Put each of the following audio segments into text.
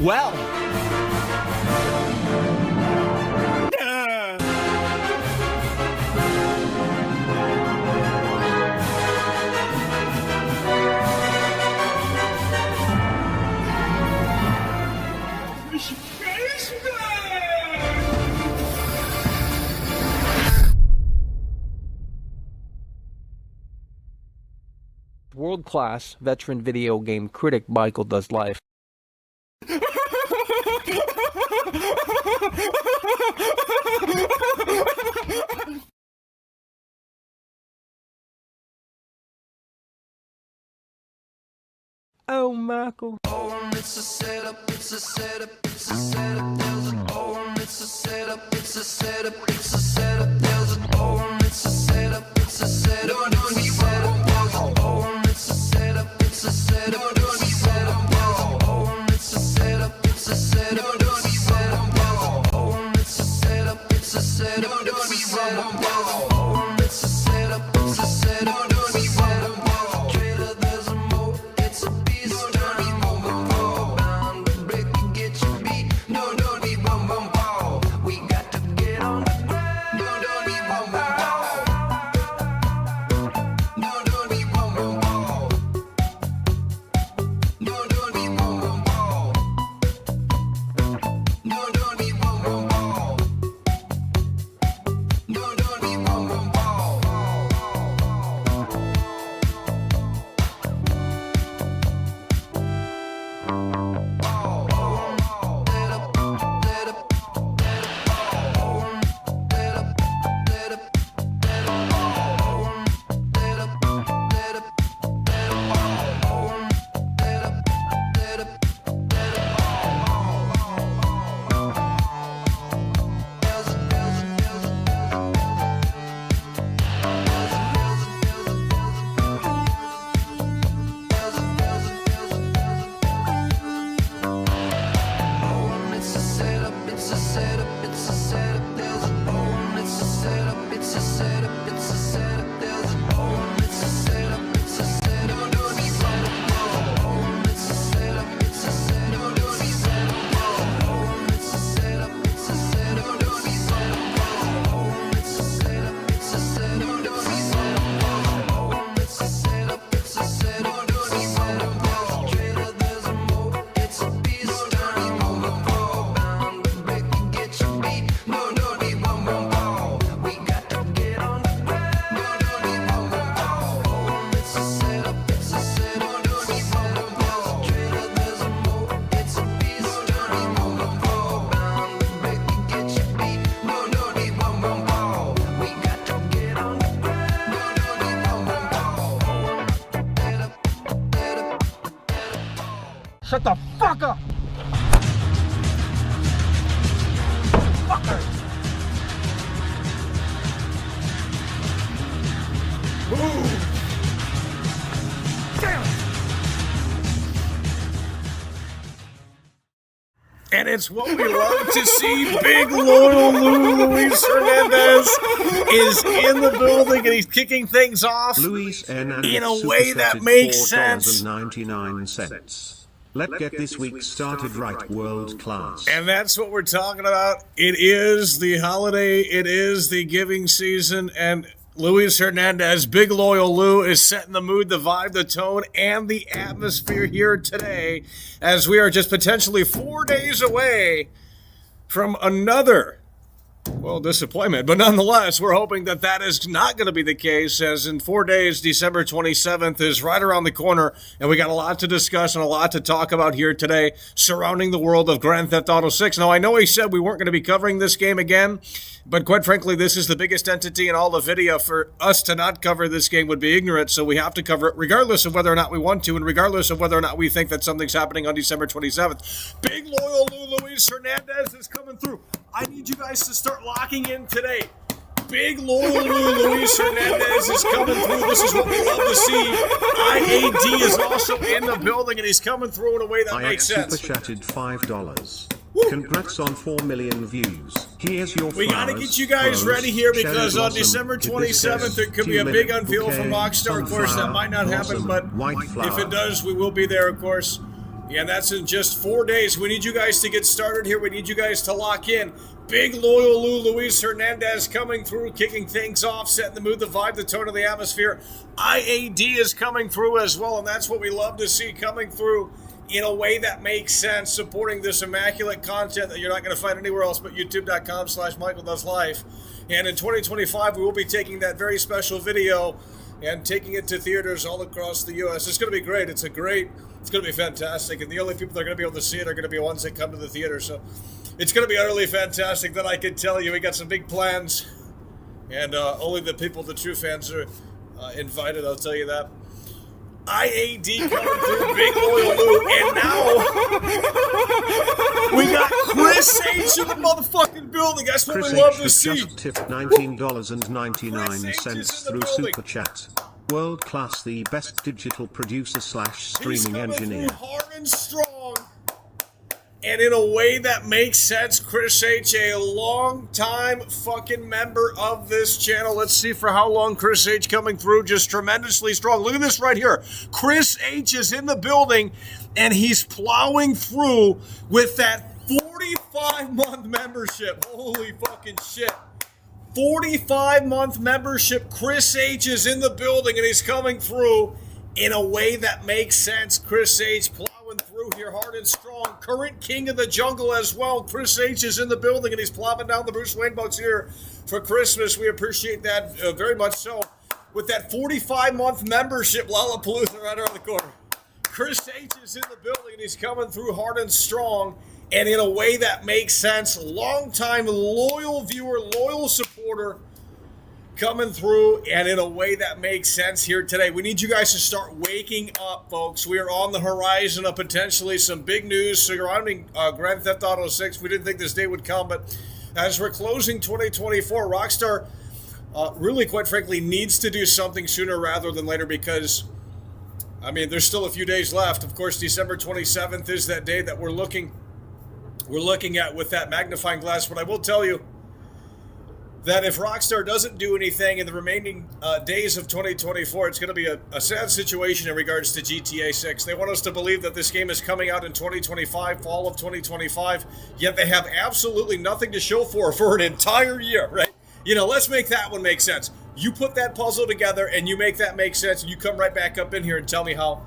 Well. World-class veteran video game critic Michael Does Life. Oh, Michael. Oh, it's a setup, it's a setup, it's a setup. There's an oh, it's a setup, it's a setup, it's a setup. There's an oh, it's a setup, it's a setup, it's a setup. Oh, it's a setup, it's a setup, it's a setup. Oh, it's a setup, it's a setup, it's a setup. Oh, it's a setup, it's a setup, it's a setup. Oh, it's a setup, it's a setup, it's a setup. Trailer, there's a mo, it's a piece. Shut the fuck up! Fucker! Move! Damn it! And it's what we love to see. Big loyal Luis Hernandez is in the building, and he's kicking things off Luis Hernandez in a way that makes sense. $4.99. Let's get this week started right, world class. And that's what we're talking about. It is the holiday. It is the giving season. And Luis Hernandez, big loyal Lou, is setting the mood, the vibe, the tone, and the atmosphere here today as we are just potentially 4 days away from another, well, disappointment. But nonetheless, we're hoping that that is not going to be the case, as in 4 days, December 27th is right around the corner, and we got a lot to discuss and a lot to talk about here today surrounding the world of Grand Theft Auto 6. Now, I know he said we weren't going to be covering this game again, but quite frankly, this is the biggest entity in all the video. For us to not cover this game would be ignorant, so we have to cover it regardless of whether or not we want to, and regardless of whether or not we think that something's happening on December 27th. Big loyal Luis Hernandez is coming through. I need you guys to start locking in today. Big loyal Luis Hernandez is coming through. This is what we love to see. IAD is also in the building, and he's coming through in a way that makes sense. Super chatted $5. Congrats on 4 million views. Here's your We got to flowers, get you guys rose, ready here cherry because on blossom, December hibiscus, 27th, there could be a big tulip, unveil from bouquet, Rockstar. Of course, that sunflower, might not happen, blossom, but white if flower. it does, we will be there, of course. Yeah, that's in just 4 days. We need you guys to get started here. We need you guys to lock in. Big loyal Luis Hernandez coming through, kicking things off, setting the mood, the vibe, the tone of the atmosphere. IAD is coming through as well, and that's what we love to see, coming through in a way that makes sense, supporting this immaculate content that you're not going to find anywhere else but youtube.com/MichaelDoesLife. And in 2025, we will be taking that very special video and taking it to theaters all across the U.S. It's going to be great. It's going to be fantastic. And the only people that are going to be able to see it are going to be ones that come to the theater. So it's going to be utterly fantastic, that I can tell you. We got some big plans. And only the people, the true fans, are invited, I'll tell you that. IAD coming through, big loyal Lou, and now we got Chris H in the motherfucking building. That's what Chris we love H to has see. just tipped $19.99 through Super Chat. World class, the best digital producer / He's streaming coming engineer. through hard and strong. And in a way that makes sense, Chris H, a long-time fucking member of this channel. Let's see for how long Chris H coming through, just tremendously strong. Look at this right here. Chris H is in the building, and he's plowing through with that 45-month membership. Holy fucking shit. 45-month membership. Chris H is in the building, and he's coming through in a way that makes sense. Chris H plowing through here hard and strong. Current king of the jungle as well. Chris H is in the building, and he's plopping down the Bruce Wayne bucks here for Christmas. We appreciate that very much so. With that 45-month membership, Lollapalooza right around the corner. Chris H is in the building, and he's coming through hard and strong, and in a way that makes sense. Long-time loyal viewer, loyal supporter, coming through, and in a way that makes sense here today. We need you guys to start waking up, folks. We are on the horizon of potentially some big news surrounding Grand Theft Auto 6. We didn't think this day would come, but as we're closing 2024, Rockstar really, quite frankly, needs to do something sooner rather than later, because I mean, there's still a few days left. Of course, December 27th is that day that we're looking at with that magnifying glass. But I will tell you that if Rockstar doesn't do anything in the remaining days of 2024, it's going to be a sad situation in regards to GTA 6. They want us to believe that this game is coming out in 2025, fall of 2025, yet they have absolutely nothing to show for an entire year, right? You know, let's make that one make sense. You put that puzzle together and you make that make sense, and you come right back up in here and tell me how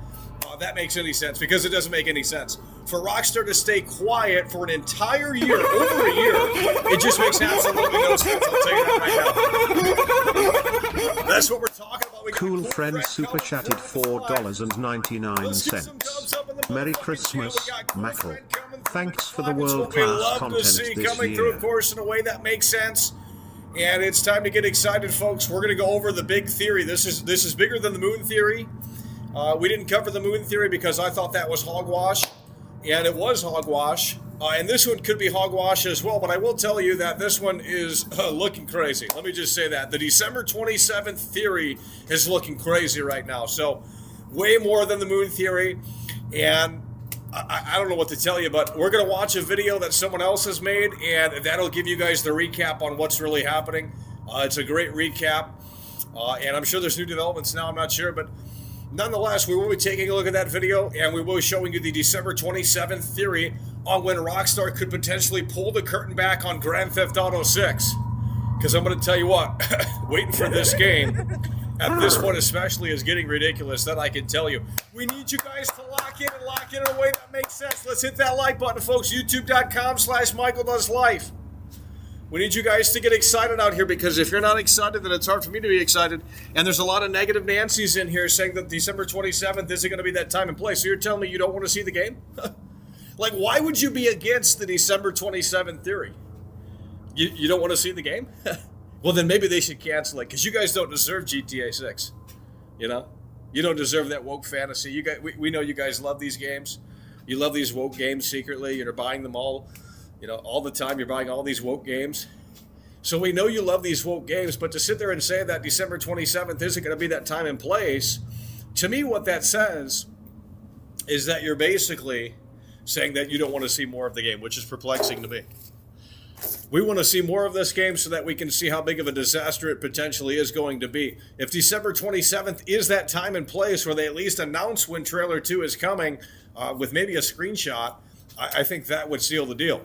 that makes any sense, because it doesn't make any sense. For Rockstar to stay quiet for an entire year, over a year, it just makes absolutely no sense. I'll tell you that right now. That's what we're talking about. Cool friend super chatted $4.99. Merry Christmas, Michael. Thanks for the world-class content this coming through, year. of course, in a way that makes sense. And it's time to get excited, folks. We're going to go over the big theory. This is bigger than the moon theory. We didn't cover the moon theory because I thought that was hogwash, and it was hogwash. And this one could be hogwash as well, but I will tell you that this one is looking crazy. Let me just say that. The December 27th theory is looking crazy right now. So way more than the moon theory. And I don't know what to tell you, but we're going to watch a video that someone else has made, and that'll give you guys the recap on what's really happening. It's a great recap, and I'm sure there's new developments now, I'm not sure, but nonetheless, we will be taking a look at that video, and we will be showing you the December 27th theory on when Rockstar could potentially pull the curtain back on Grand Theft Auto 6. Because I'm going to tell you what, waiting for this game, at this point especially, is getting ridiculous, that I can tell you. We need you guys to lock in in a way that makes sense. Let's hit that like button, folks. YouTube.com/MichaelDoesLife. We need you guys to get excited out here, because if you're not excited, then it's hard for me to be excited. And there's a lot of negative Nancy's in here saying that December 27th isn't going to be that time and place. So you're telling me you don't want to see the game? Like, why would you be against the December 27th theory? You don't want to see the game? Well, then maybe they should cancel it, because you guys don't deserve GTA 6. You know? You don't deserve that woke fantasy. You guys, we know you guys love these games. You love these woke games secretly. You're buying them all, all the time. You're buying all these woke games. So we know you love these woke games, but to sit there and say that December 27th isn't going to be that time and place, to me what that says is that you're basically saying that you don't want to see more of the game, which is perplexing to me. We want to see more of this game so that we can see how big of a disaster it potentially is going to be. If December 27th is that time and place where they at least announce when Trailer 2 is coming with maybe a screenshot, I think that would seal the deal,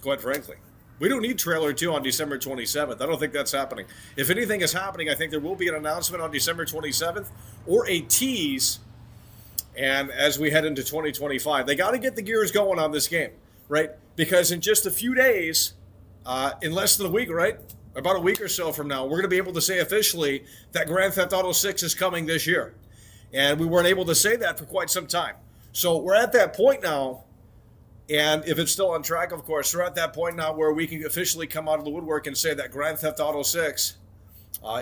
quite frankly. We don't need Trailer 2 on December 27th. I don't think that's happening. If anything is happening, I think there will be an announcement on December 27th or a tease. And as we head into 2025, they got to get the gears going on this game, right? Because in just a few days, in less than a week, right? About a week or so from now, we're going to be able to say officially that Grand Theft Auto 6 is coming this year. And we weren't able to say that for quite some time. So we're at that point now. And if it's still on track, of course, we're at that point now where we can officially come out of the woodwork and say that Grand Theft Auto 6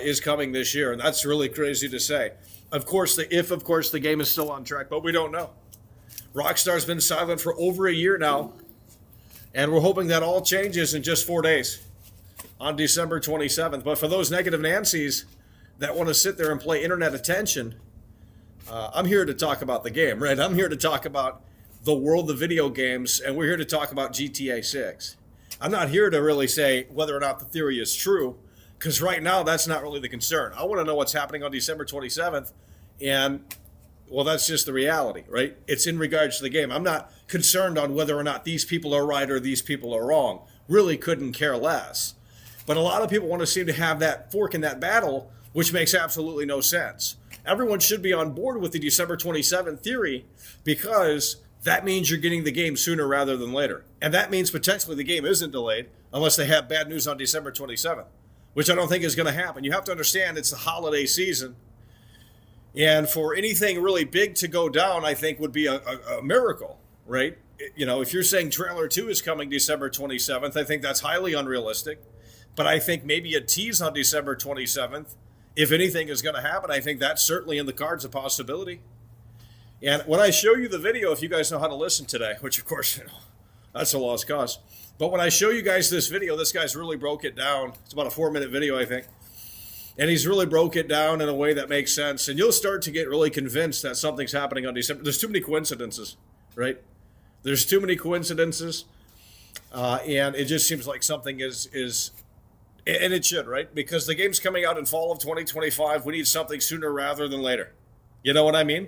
is coming this year. And that's really crazy to say. Of course, the game is still on track, but we don't know. Rockstar's been silent for over a year now. And we're hoping that all changes in just 4 days on December 27th. But for those negative Nancy's that want to sit there and play internet attention, I'm here to talk about the game, right? I'm here to talk about the world of video games, and we're here to talk about GTA 6. I'm not here to really say whether or not the theory is true, because right now that's not really the concern. I want to know what's happening on December 27th, and, well, that's just the reality, right? It's in regards to the game. I'm not concerned on whether or not these people are right or these people are wrong. Really couldn't care less. But a lot of people want to seem to have that fork in that battle, which makes absolutely no sense. Everyone should be on board with the December 27th theory, because that means you're getting the game sooner rather than later. And that means potentially the game isn't delayed unless they have bad news on December 27th, which I don't think is going to happen. You have to understand it's the holiday season. And for anything really big to go down, I think would be a miracle, right? If you're saying Trailer 2 is coming December 27th, I think that's highly unrealistic. But I think maybe a tease on December 27th, if anything is going to happen, I think that's certainly in the cards a possibility. And when I show you the video, if you guys know how to listen today, which of course, that's a lost cause. But when I show you guys this video, this guy's really broke it down. It's about a 4-minute video, I think. And he's really broke it down in a way that makes sense. And you'll start to get really convinced that something's happening on December. There's too many coincidences, right? There's too many coincidences. And it just seems like something is, and it should, right? Because the game's coming out in fall of 2025. We need something sooner rather than later. You know what I mean?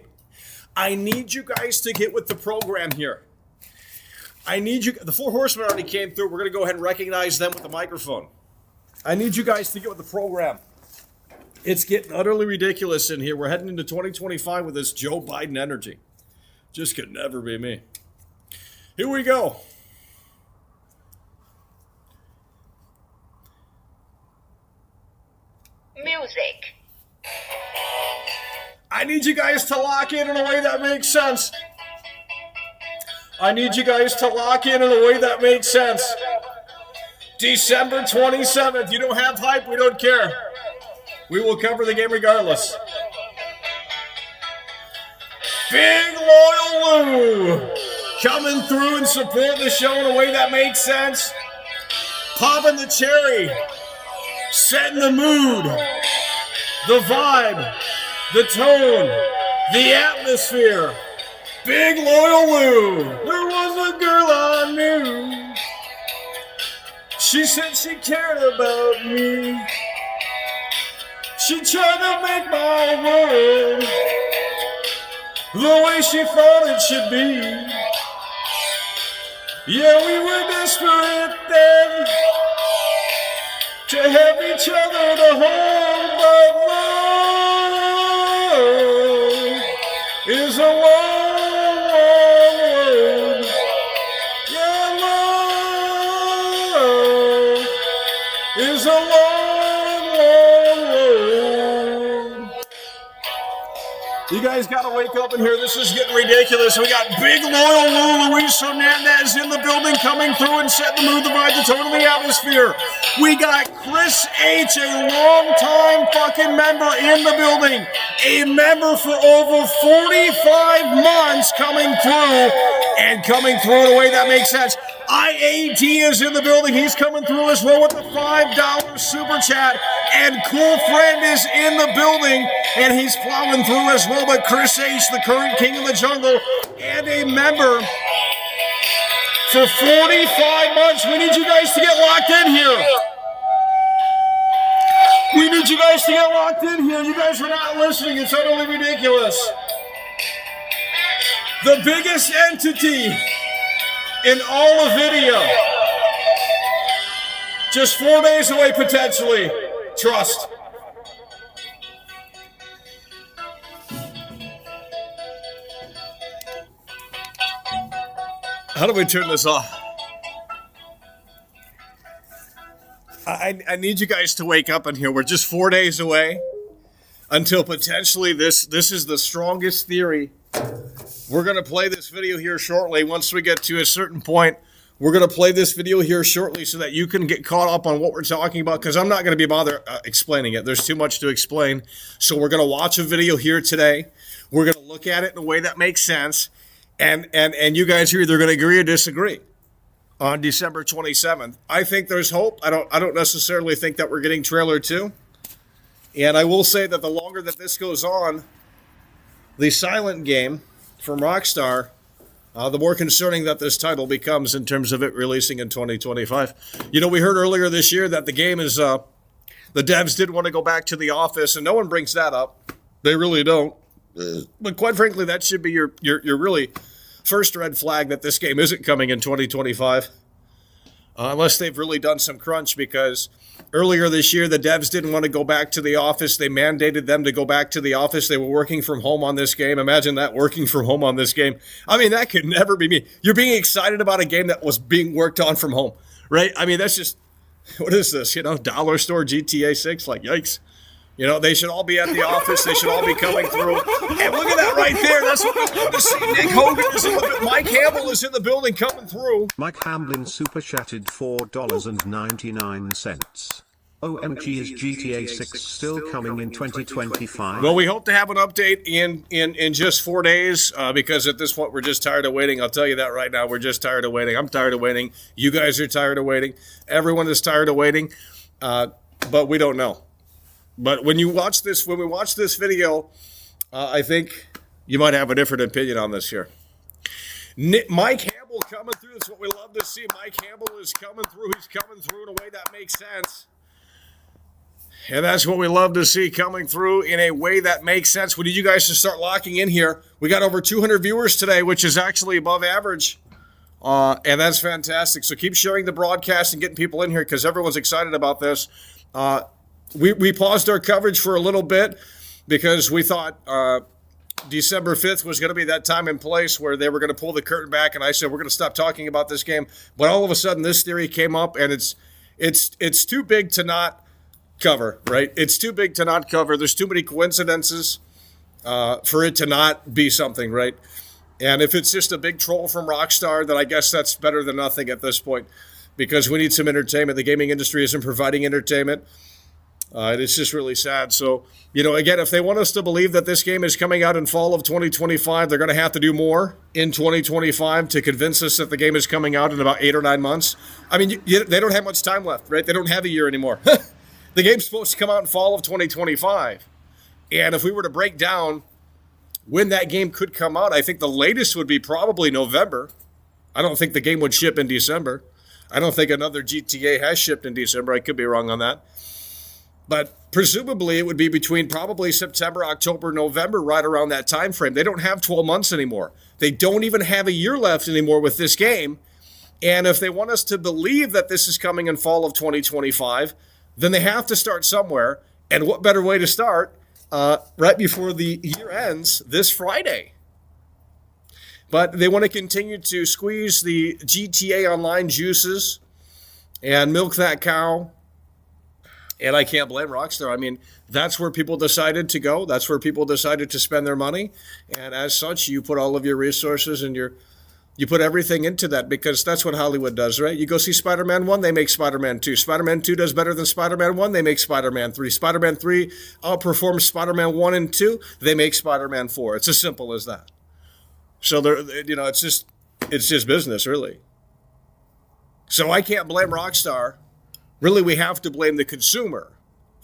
I need you guys to get with the program here. I need you. The 4 horsemen already came through. We're going to go ahead and recognize them with the microphone. I need you guys to get with the program. It's getting utterly ridiculous in here. We're heading into 2025 with this Joe Biden energy. Just could never be me. Here we go. Music. I need you guys to lock in a way that makes sense. I need you guys to lock in a way that makes sense. December 27th. You don't have hype, we don't care. We will cover the game regardless. Big Loyal Lou coming through and support the show in a way that makes sense. Popping the cherry. Setting the mood. The vibe. The tone. The atmosphere. Big Loyal Lou. There was a girl I knew. She said she cared about me. She tried to make my world the way she thought it should be. Yeah, we were desperate then to have each other to hold, but love is a long, long road. Yeah, love is a long, long road. You guys got to wake up in here. This is getting ridiculous. We got Big Loyal Lou Luis Hernandez in the building coming through and setting the mood, the vibe, the tone of the atmosphere. We got Chris H., a long-time fucking member in the building. A member for over 45 months coming through and coming through in a way that makes sense. IAT is in the building. He's coming through as well with the $5 super chat. And Cool Friend is in the building, and he's plowing through as well. But Chris H., the current king of the jungle, and a member for 45 months. We need you guys to get locked in here. We need you guys to get locked in here. You guys are not listening. It's utterly ridiculous. The biggest entity in all of video. Just 4 days away, potentially. Trust. How do we turn this off? I need you guys to wake up in here. We're just 4 days away until potentially this is the strongest theory. We're going to play this video here shortly. Once we get to a certain point, we're going to play this video here shortly so that you can get caught up on what we're talking about, because I'm not going to be bothered explaining it. There's too much to explain. So we're going to watch a video here today. We're going to look at it in a way that makes sense. And you guys are either going to agree or disagree on December 27th. I think there's hope. I don't necessarily think that we're getting trailer 2. And I will say that the longer that this goes on, the silent game from Rockstar, the more concerning that this title becomes in terms of it releasing in 2025. You know, we heard earlier this year that the game is, the devs did want to go back to the office, and no one brings that up. They really don't. But quite frankly, that should be your really first red flag that this game isn't coming in 2025. Unless they've really done some crunch, because earlier this year, the devs didn't want to go back to the office. They mandated them to go back to the office. They were working from home on this game. Imagine that, working from home on this game. I mean, that could never be me. You're being excited about a game that was being worked on from home, right? I mean, that's just, what is this? You know, dollar store GTA 6? Like, yikes. You know, they should all be at the office. They should all be coming through. And look at that right there. That's what we love to see. Nick Hogan is in the building. Mike Campbell is in the building coming through. Mike Hamblin super chatted $4.99. OMG, is GTA 6 still coming in 2025? Well, we hope to have an update in just 4 days, because at this point we're just tired of waiting. I'll tell you that right now. We're just tired of waiting. I'm tired of waiting. You guys are tired of waiting. Everyone is tired of waiting, but we don't know. But when we watch this video, I think you might have a different opinion on this here. Mike Campbell coming through. That's what we love to see. Mike Campbell is coming through. He's coming through in a way that makes sense. And that's what we love to see, coming through in a way that makes sense. We need you guys to start locking in here. We got over 200 viewers today, which is actually above average. And that's fantastic. So keep sharing the broadcast and getting people in here, because everyone's excited about this. We paused our coverage for a little bit because we thought December 5th was going to be that time and place where they were going to pull the curtain back, and I said we're going to stop talking about this game. But all of a sudden, this theory came up, and it's too big to not cover, right? It's too big to not cover. There's too many coincidences for it to not be something, right? And if it's just a big troll from Rockstar, then I guess that's better than nothing at this point, because we need some entertainment. The gaming industry isn't providing entertainment. It's just really sad. So, you know, again, if they want us to believe that this game is coming out in fall of 2025, they're going to have to do more in 2025 to convince us that the game is coming out in about 8 or 9 months. I mean, they don't have much time left, right? They don't have a year anymore. The game's supposed to come out in fall of 2025. And if we were to break down when that game could come out. I think the latest would be probably November. I don't think the game would ship in December. I don't think another GTA has shipped in December. I could be wrong on that. But presumably it would be between probably September, October, November, right around that time frame. They don't have 12 months anymore. They don't even have a year left anymore with this game. And if they want us to believe that this is coming in fall of 2025, then they have to start somewhere. And what better way to start right before the year ends this Friday? But they want to continue to squeeze the GTA Online juices and milk that cow. And I can't blame Rockstar. I mean, that's where people decided to go. That's where people decided to spend their money. And as such, you put all of your resources and you put everything into that, because that's what Hollywood does, right? You go see Spider-Man 1, they make Spider-Man 2. Spider-Man 2 does better than Spider-Man 1, they make Spider-Man 3. Spider-Man 3 outperforms Spider-Man 1 and 2, they make Spider-Man 4. It's as simple as that. So, it's just business, really. So I can't blame Rockstar. Really, we have to blame the consumer.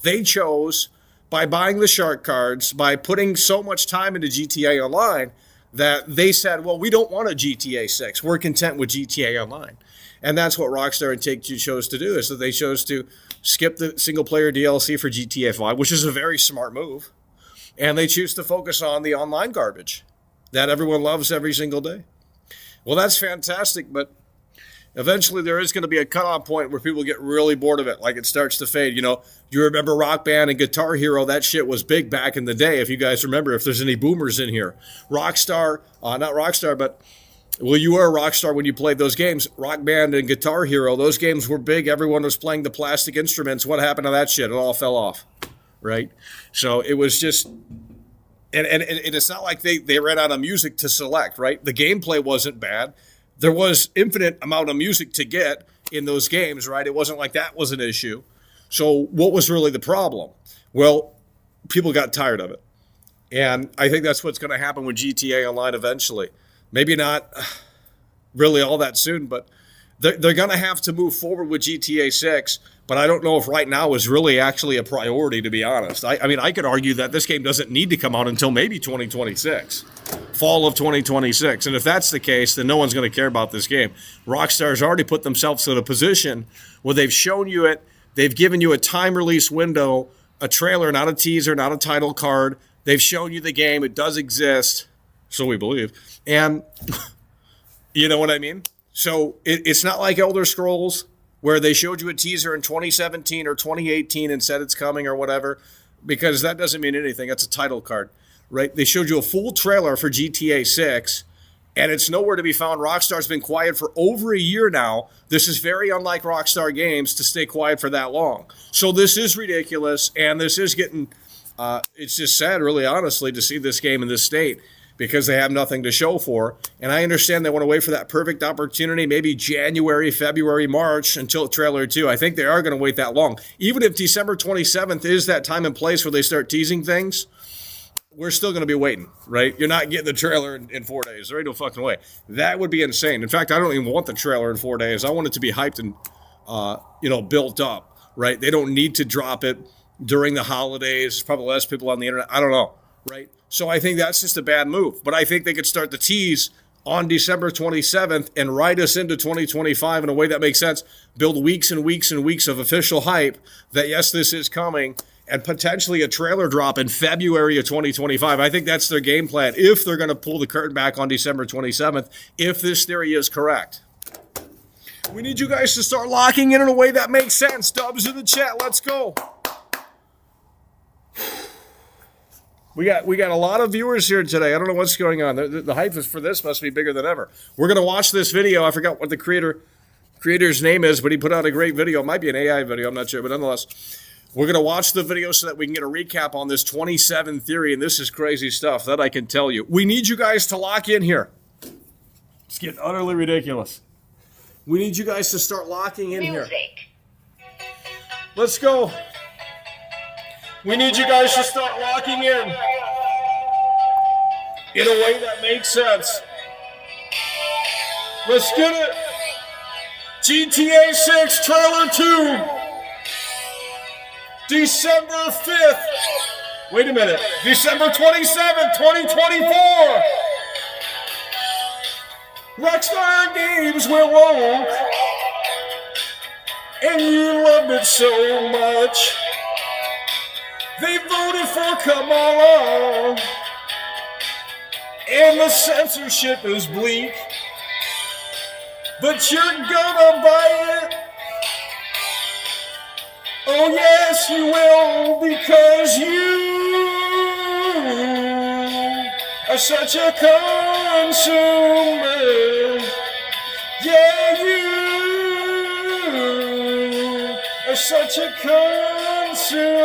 They chose, by buying the shark cards, by putting so much time into GTA Online, that they said, well, we don't want a GTA 6. We're content with GTA Online. And that's what Rockstar and Take-Two chose to do, is that they chose to skip the single-player DLC for GTA 5, which is a very smart move. And they choose to focus on the online garbage that everyone loves every single day. Well, that's fantastic, but eventually there is going to be a cutoff point where people get really bored of it, like it starts to fade. You remember Rock Band and Guitar Hero, that shit was big back in the day, if you guys remember, if there's any boomers in here. Rockstar, not Rockstar, but, well, you were a rock star when you played those games. Rock Band and Guitar Hero, those games were big. Everyone was playing the plastic instruments. What happened to that shit? It all fell off, right? So it was just... And it's not like they ran out of music to select, right? The gameplay wasn't bad. There was infinite amount of music to get in those games, right? It wasn't like that was an issue. So what was really the problem? Well, people got tired of it. And I think that's what's going to happen with GTA Online eventually. Maybe not really all that soon, but they're going to have to move forward with GTA 6. But I don't know if right now is really actually a priority, to be honest. I mean, I could argue that this game doesn't need to come out until maybe 2026, fall of 2026. And if that's the case, then no one's going to care about this game. Rockstar's already put themselves in a position where they've shown you it. They've given you a time release window, a trailer, not a teaser, not a title card. They've shown you the game. It does exist, so we believe. And you know what I mean? So it's not like Elder Scrolls, where they showed you a teaser in 2017 or 2018 and said it's coming or whatever, because that doesn't mean anything. That's a title card, right? They showed you a full trailer for GTA 6, and it's nowhere to be found. Rockstar's been quiet for over a year now. This is very unlike Rockstar Games to stay quiet for that long. So this is ridiculous, and this is getting, it's just sad, really, honestly, to see this game in this state, because they have nothing to show for. And I understand they want to wait for that perfect opportunity, maybe January, February, March, until trailer 2. I think they are going to wait that long. Even if December 27th is that time and place where they start teasing things, we're still going to be waiting, right? You're not getting the trailer in 4 days. There ain't no fucking way. That would be insane. In fact, I don't even want the trailer in 4 days. I want it to be hyped and, built up, right? They don't need to drop it during the holidays. There's probably less people on the internet. I don't know, right? So I think that's just a bad move. But I think they could start the tease on December 27th and ride us into 2025 in a way that makes sense. Build weeks and weeks and weeks of official hype that, yes, this is coming, and potentially a trailer drop in February of 2025. I think that's their game plan if they're going to pull the curtain back on December 27th, if this theory is correct. We need you guys to start locking in a way that makes sense. Dubs in the chat. Let's go. We got a lot of viewers here today. I don't know what's going on. The hype for this must be bigger than ever. We're going to watch this video. I forgot what the creator's name is, but he put out a great video. It might be an AI video. I'm not sure, but nonetheless, we're going to watch the video so that we can get a recap on this 27 theory, and this is crazy stuff, that I can tell you. We need you guys to lock in here. It's getting utterly ridiculous. We need you guys to start locking in here. Let's go. We need you guys to start locking in a way that makes sense. Let's get it. GTA 6 Trailer 2. December 5th. Wait a minute. December 27th, 2024. Rockstar Games will walk. And you loved it so much. They voted for Come On. And the censorship is bleak. But you're gonna buy it. Oh yes, you will, because you are such a consumer. Yeah, you are such a consumer.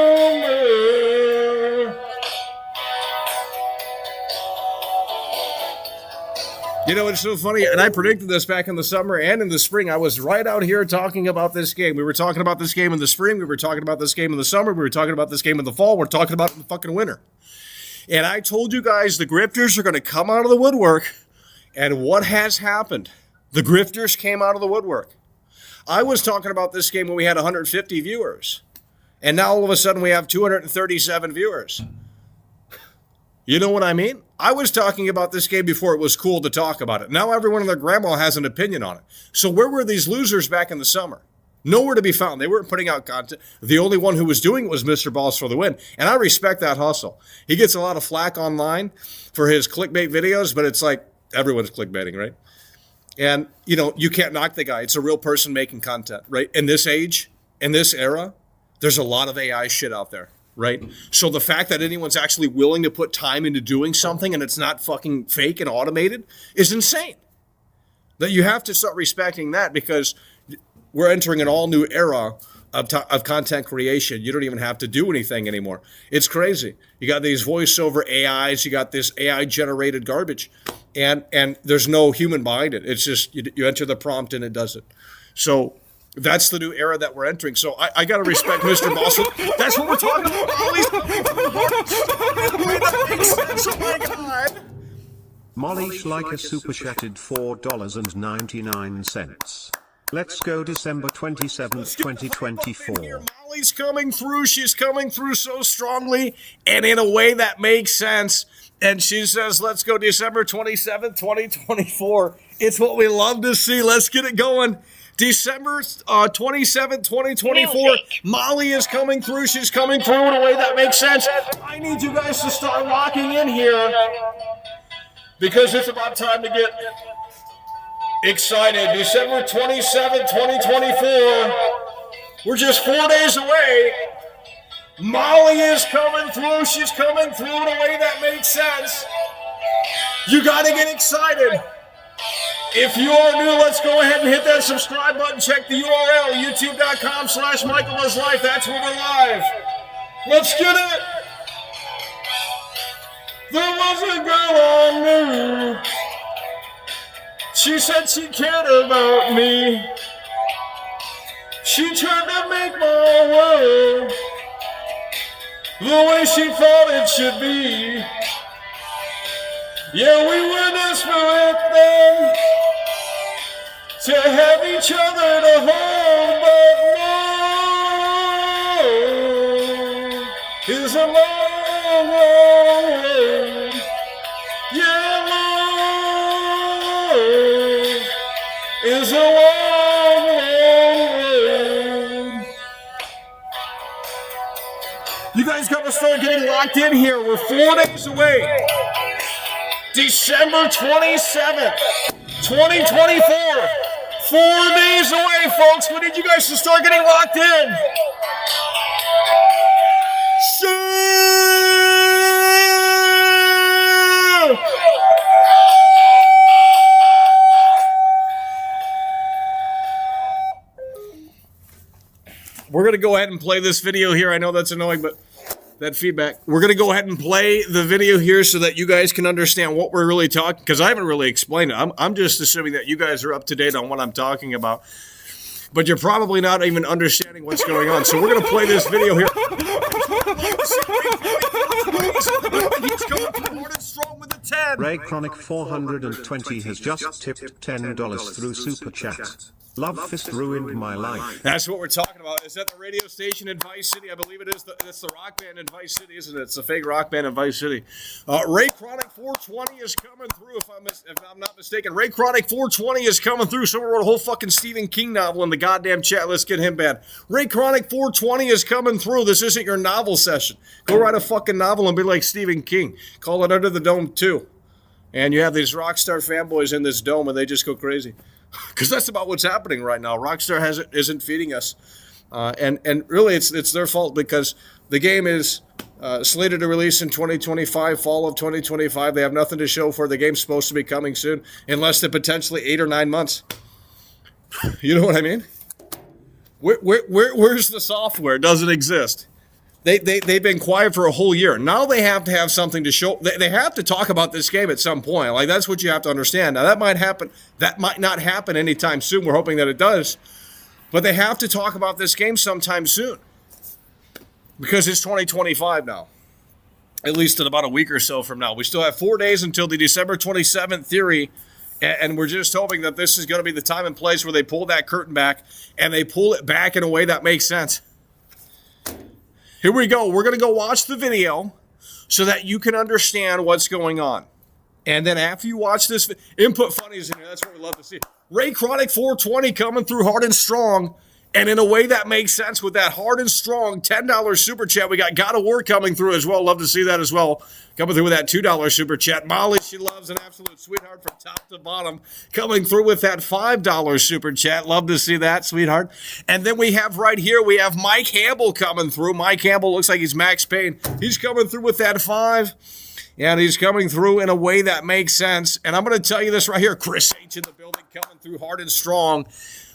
You know, it's so funny, and I predicted this back in the summer and in the spring. I was right out here talking about this game. We were talking about this game in the spring. We were talking about this game in the summer. We were talking about this game in the fall. We're talking about it in the fucking winter. And I told you guys the grifters are going to come out of the woodwork. And what has happened? The grifters came out of the woodwork. I was talking about this game when we had 150 viewers. And now all of a sudden we have 237 viewers. You know what I mean? I was talking about this game before it was cool to talk about it. Now everyone and their grandma has an opinion on it. So where were these losers back in the summer? Nowhere to be found. They weren't putting out content. The only one who was doing it was Mr. Balls for the Win. And I respect that hustle. He gets a lot of flack online for his clickbait videos, but it's like everyone's clickbaiting, right? And, you know, you can't knock the guy. It's a real person making content, right? In this age, in this era, there's a lot of AI shit out there. Right? So the fact that anyone's actually willing to put time into doing something and it's not fucking fake and automated is insane. That you have to start respecting that, because we're entering an all new era of content creation. You don't even have to do anything anymore. It's crazy. You got these voiceover AIs, you got this AI generated garbage, and there's no human behind it. It's just you enter the prompt and it does it. So that's the new era that we're entering. So I got to respect Mr. Boss. That's what we're talking about. Oh my God. Molly Schleicher super chatted $4.99. Let's go December 27th, 2024. Molly's coming through. She's coming through so strongly and in a way that makes sense. And she says, let's go December 27th, 2024. It's what we love to see. Let's get it going. December 27th, 2024, Molly is coming through. She's coming through in a way that makes sense. I need you guys to start locking in here, because it's about time to get excited. December 27th, 2024, we're just 4 days away. Molly is coming through. She's coming through in a way that makes sense. You got to get excited. If you are new, let's go ahead and hit that subscribe button. Check the URL, youtube.com/MichaelDoesLife. That's where we're live. Let's get it. There was a girl I knew. She said she cared about me. She tried to make my world the way she thought it should be. Yeah, we were desperate then to have each other to hold, but love is a long road. Yeah, love is a long road. You guys got to start getting locked in here. We're 4 days away. December 27th, 2024. 4 days away, folks. We need you guys to start getting locked in. We're going to go ahead and play this video here. I know that's annoying, but that feedback. We're going to go ahead and play the video here so that you guys can understand what we're really talking, because I haven't really explained it. I'm just assuming that you guys are up to date on what I'm talking about, but you're probably not even understanding what's going on. So we're going to play this video here. He's going hard and strong with a 10. Ray Chronic 420 has just tipped $10 through Super Chat. Love Fist ruined my life. That's what we're talking about. Is that the radio station in Vice City? I believe it is. It's the rock band in Vice City, isn't it? It's a fake rock band in Vice City. Ray Chronic 420 is coming through, if I'm not mistaken. Ray Chronic 420 is coming through. Someone wrote a whole fucking Stephen King novel in the goddamn chat. Let's get him banned. Ray Chronic 420 is coming through. This isn't your novel session. Go write a fucking novel and be like Stephen King. Call it Under the Dome 2. And you have these Rockstar fanboys in this dome, and they just go crazy. Because that's about what's happening right now. Rockstar isn't feeding us. And really, it's their fault, because the game is slated to release in 2025, fall of 2025. They have nothing to show for. The game's supposed to be coming soon, in less than potentially 8 or 9 months. You know what I mean? Where's the software? It doesn't exist. They've been quiet for a whole year. Now they have to have something to show. They have to talk about this game at some point. Like, that's what you have to understand. Now, that might happen. That might not happen anytime soon. We're hoping that it does. But they have to talk about this game sometime soon. Because it's 2025 now. At least in about a week or so from now. We still have 4 days until the December 27th theory. And we're just hoping that this is going to be the time and place where they pull that curtain back. And they pull it back in a way that makes sense. Here we go. We're going to go watch the video so that you can understand what's going on. And then after you watch this, input funnies in here. That's what we love to see. Ray Chronic 420 coming through hard and strong. And in a way that makes sense with that hard and strong $10 super chat. We got God of War coming through as well. Love to see that as well. Coming through with that $2 super chat. Molly, she loves, an absolute sweetheart from top to bottom. Coming through with that $5 super chat. Love to see that, sweetheart. And then we have right here, we have Mike Campbell coming through. Mike Campbell looks like he's Max Payne. He's coming through with that 5. And he's coming through in a way that makes sense. And I'm going to tell you this right here. Chris H in the building, coming through hard and strong.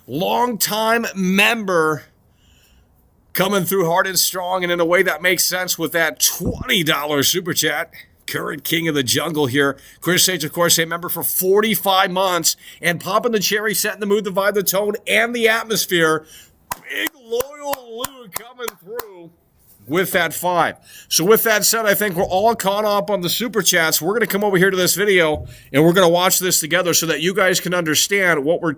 Long-time member coming through hard and strong and in a way that makes sense with that $20 super chat. Current king of the jungle here. Chris H, of course, a member for 45 months. And popping the cherry, setting the mood, the vibe, the tone, and the atmosphere. Big loyal Lou coming through with that 5. So with that said, I think we're all caught up on the super chats. We're going to come over here to this video, and we're going to watch this together so that you guys can understand what we're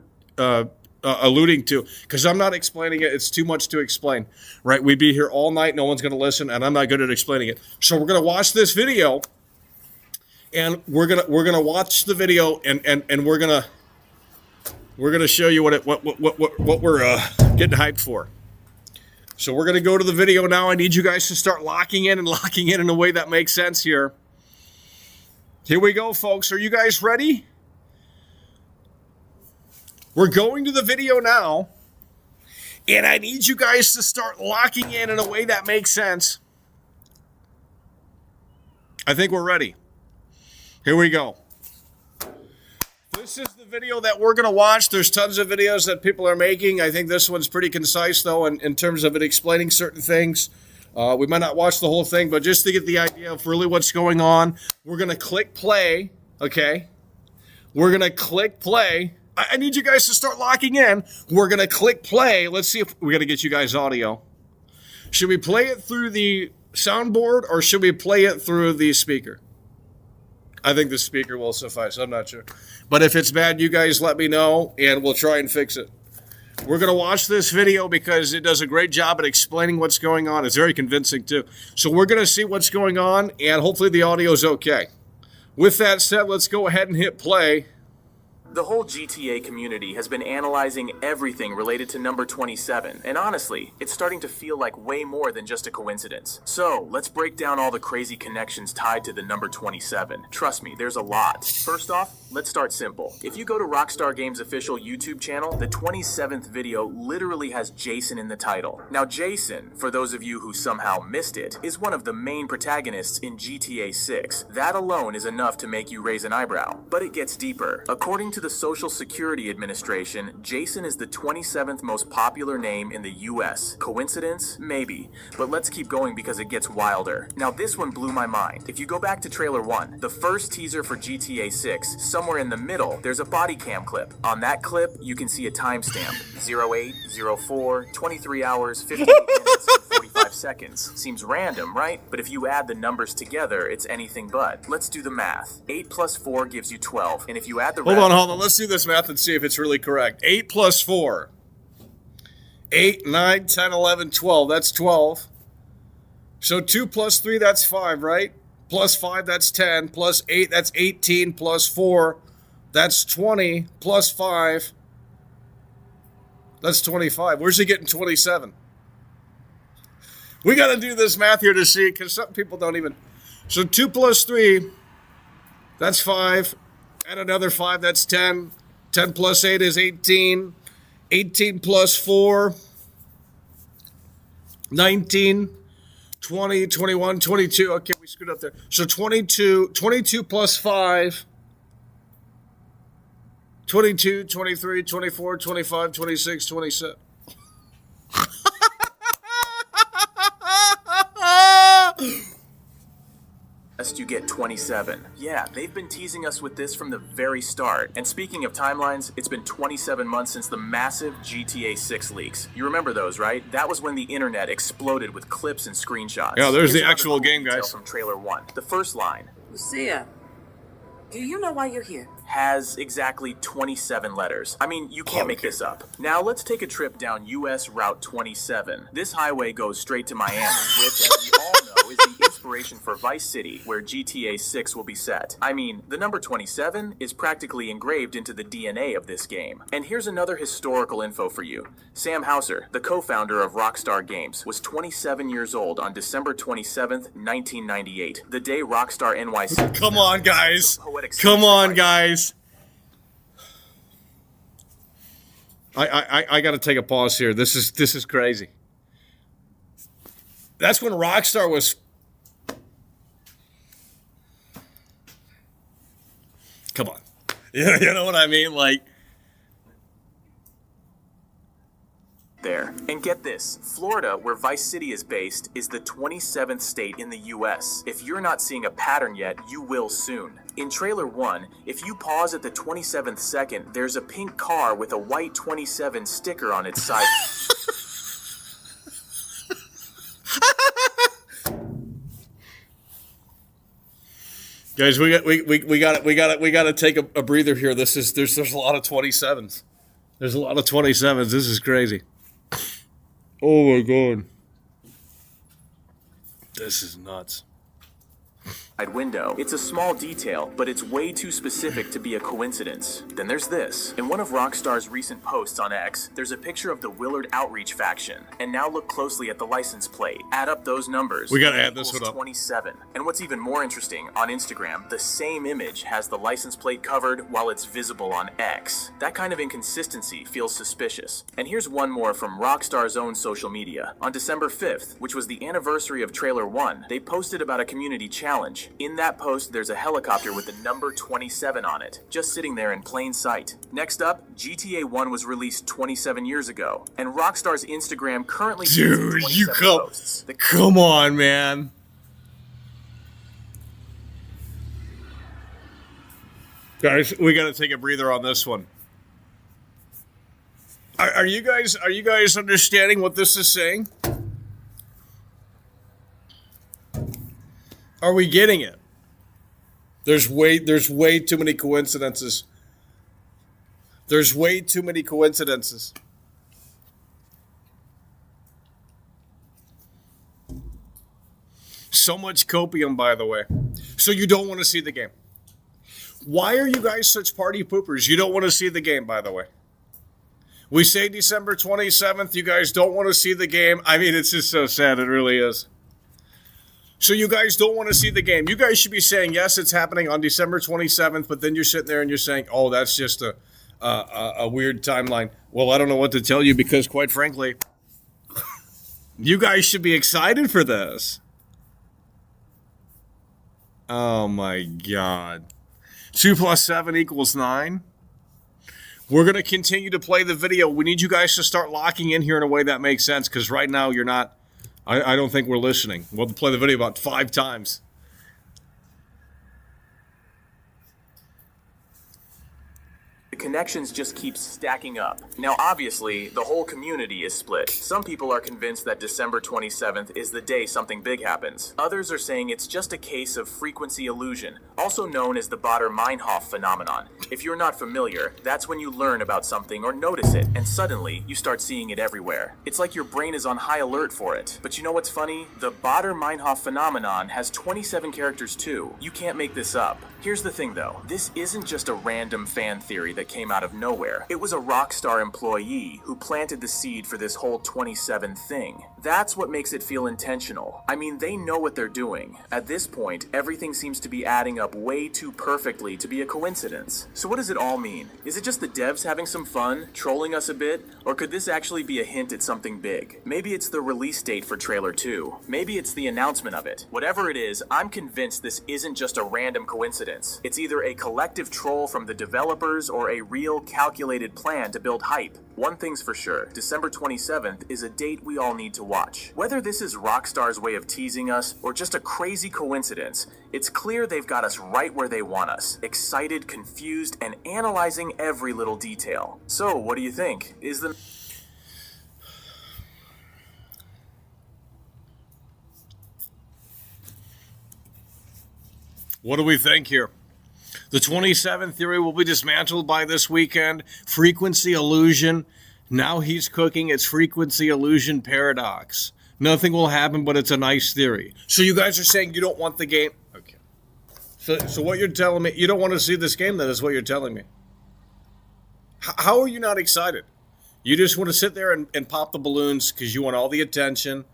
alluding to, because I'm not explaining it. It's too much to explain, right? We'd be here all night. No one's going to listen, and I'm not good at explaining it. So we're going to watch this video, and we're gonna watch the video, and we're gonna show you what we're getting hyped for. So we're gonna go to the video now. I need you guys to start locking in in a way that makes sense here. Here we go, folks. Are you guys ready? We're going to the video now, and I need you guys to start locking in a way that makes sense. I think we're ready. Here we go. This is the video that we're going to watch. There's tons of videos that people are making. I think this one's pretty concise, though, in terms of it explaining certain things. We might not watch the whole thing, but just to get the idea of really what's going on, we're going to click play, okay? We're going to click play. I need you guys to start locking in. We're going to click play. Let's see if we're going to get you guys audio. Should we play it through the soundboard or should we play it through the speaker? I think the speaker will suffice. I'm not sure. But if it's bad, you guys let me know and we'll try and fix it. We're going to watch this video because it does a great job at explaining what's going on. It's very convincing too. So we're going to see what's going on and hopefully the audio is okay. With that said, let's go ahead and hit play. The whole GTA community has been analyzing everything related to number 27, and honestly, it's starting to feel like way more than just a coincidence. So, let's break down all the crazy connections tied to the number 27. Trust me, there's a lot. First off, let's start simple. If you go to Rockstar Games' official YouTube channel, the 27th video literally has Jason in the title. Now Jason, for those of you who somehow missed it, is one of the main protagonists in GTA 6. That alone is enough to make you raise an eyebrow. But it gets deeper. According to the Social Security Administration, Jason is the 27th most popular name in the US. Coincidence? Maybe. But let's keep going because it gets wilder. Now this one blew my mind. If you go back to trailer 1, the first teaser for GTA 6, somewhere in the middle, there's a body cam clip. On that clip, you can see a timestamp. 0804, 23 hours, 58 minutes, and 45 seconds. Seems random, right? But if you add the numbers together, it's anything but. Let's do the math. 8 plus 4 gives you 12, and if you add the Hold on. Let's do this math and see if it's really correct. 8 plus 4. 8, 9, 10, 11, 12. That's 12. So 2 plus 3, that's 5, right? Plus 5, that's 10. Plus 8, that's 18. Plus 4, that's 20. Plus 5, that's 25. Where's he getting 27? We got to do this math here to see, because some people don't even. So 2 plus 3, that's 5. Add another 5, that's 10. 10 plus 8 is 18. 18 plus 4, 19. 20, 21, 22. Okay, we screwed up there. So 22 plus 5. 22, 23, 24, 25, 26, 27. You get 27. Yeah, they've been teasing us with this from the very start. And speaking of timelines, it's been 27 months since the massive GTA 6 leaks. You remember those, right? That was when the internet exploded with clips and screenshots. Yeah, there's the another actual cool game, detail guys. From trailer 1. The first line Lucia, do you know why you're here? has exactly 27 letters. I mean, you can't make this up. Now let's take a trip down US Route 27. This highway goes straight to Miami, which, as we all know, is the inspiration for Vice City, where GTA 6 will be set. I mean, the number 27 is practically engraved into the DNA of this game. And here's another historical info for you. Sam Houser, the co-founder of Rockstar Games, was 27 years old on December 27th, 1998, the day Rockstar NYC. Come on, guys. Come on, guys. I got to take a pause here. This is crazy. That's when Rockstar was. Come on, you know what I mean? Like. There. And get this, Florida, where Vice City is based, is the 27th state in the US. If you're not seeing a pattern yet, you will soon. In trailer 1, if you pause at the 27th second, there's a pink car with a white 27 sticker on its side. Guys, we got to take a breather here. There's a lot of 27s. There's a lot of 27s. This is crazy. Oh my god. This is nuts. Window. It's a small detail, but it's way too specific to be a coincidence. Then there's this. In one of Rockstar's recent posts on X, there's a picture of the Willard Outreach faction. And now look closely at the license plate. Add up those numbers. We gotta add this one up. 27. And what's even more interesting, on Instagram, the same image has the license plate covered while it's visible on X. That kind of inconsistency feels suspicious. And here's one more from Rockstar's own social media. On December 5th, which was the anniversary of Trailer 1, they posted about a community challenge. In that post, there's a helicopter with the number 27 on it, just sitting there in plain sight. Next up, GTA 1 was released 27 years ago, and Rockstar's Instagram currently Dude, you posts. Come on, man. Guys, we got to take a breather on this one. Are you guys understanding what this is saying? Are we getting it? There's way too many coincidences. There's way too many coincidences. So much copium, by the way. So you don't want to see the game. Why are you guys such party poopers? You don't want to see the game, by the way. We say December 27th. You guys don't want to see the game. I mean, it's just so sad. It really is. So you guys don't want to see the game. You guys should be saying, yes, it's happening on December 27th, but then you're sitting there and you're saying, oh, that's just a weird timeline. Well, I don't know what to tell you because, quite frankly, you guys should be excited for this. Oh, my God. 2 plus 7 equals 9. We're going to continue to play the video. We need you guys to start locking in here in a way that makes sense because right now you're not. I don't think we're listening. We'll play the video about 5 times. connections just keep stacking up. Now, obviously, the whole community is split. Some people are convinced that December 27th is the day something big happens. Others are saying it's just a case of frequency illusion, also known as the Baader-Meinhof phenomenon. If you're not familiar, that's when you learn about something or notice it, and suddenly you start seeing it everywhere. It's like your brain is on high alert for it. But you know what's funny? The Baader-Meinhof phenomenon has 27 characters too. You can't make this up. Here's the thing though, this isn't just a random fan theory that came out of nowhere. It was a Rockstar employee who planted the seed for this whole 27 thing. That's what makes it feel intentional. I mean, they know what they're doing. At this point, everything seems to be adding up way too perfectly to be a coincidence. So what does it all mean? Is it just the devs having some fun, trolling us a bit? Or could this actually be a hint at something big? Maybe it's the release date for Trailer 2. Maybe it's the announcement of it. Whatever it is, I'm convinced this isn't just a random coincidence. It's either a collective troll from the developers or a real calculated plan to build hype. One thing's for sure, December 27th is a date we all need to watch. Whether this is Rockstar's way of teasing us or just a crazy coincidence, it's clear they've got us right where they want us, excited, confused, and analyzing every little detail. So, what do you think? Is the... What do we think here? The 27th theory will be dismantled by this weekend. Frequency illusion. Now he's cooking. It's frequency illusion paradox. Nothing will happen, but it's a nice theory. So you guys are saying you don't want the game? Okay. So what you're telling me, you don't want to see this game, then, is what you're telling me. How are you not excited? You just want to sit there and pop the balloons because you want all the attention.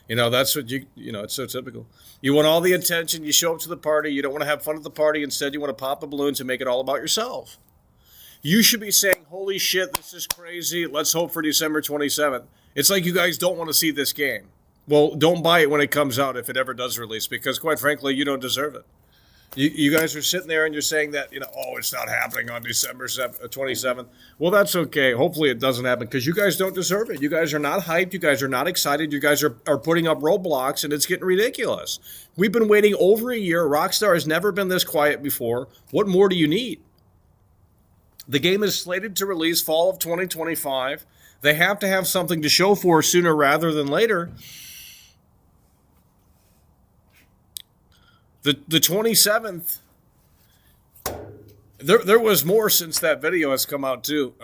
You know, that's what it's so typical. You want all the attention. You show up to the party. You don't want to have fun at the party. Instead, you want to pop the balloons and make it all about yourself. You should be saying, holy shit, this is crazy. Let's hope for December 27th. It's like you guys don't want to see this game. Well, don't buy it when it comes out if it ever does release, because quite frankly, you don't deserve it. You guys are sitting there and you're saying that, oh, it's not happening on December 27th. Well, that's okay. Hopefully it doesn't happen because you guys don't deserve it. You guys are not hyped. You guys are not excited. You guys are putting up roadblocks and it's getting ridiculous. We've been waiting over a year. Rockstar has never been this quiet before. What more do you need? The game is slated to release fall of 2025. They have to have something to show for sooner rather than later. The 27th, there was more since that video has come out too.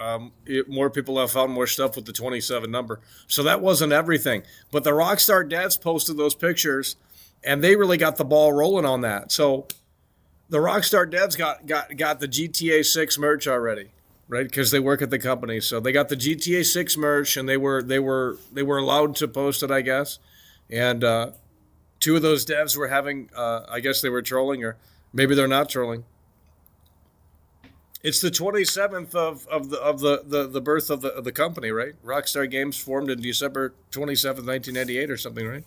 More people have found more stuff with the 27 number. So that wasn't everything. But the Rockstar devs posted those pictures, and they really got the ball rolling on that. So the Rockstar devs got the GTA 6 merch already, right? Because they work at the company. So they got the GTA 6 merch, and they were allowed to post it, I guess. And two of those devs were having, I guess they were trolling, or maybe they're not trolling. It's the 27th of the birth of the company, right? Rockstar Games formed in December 27th, 1998 or something, right?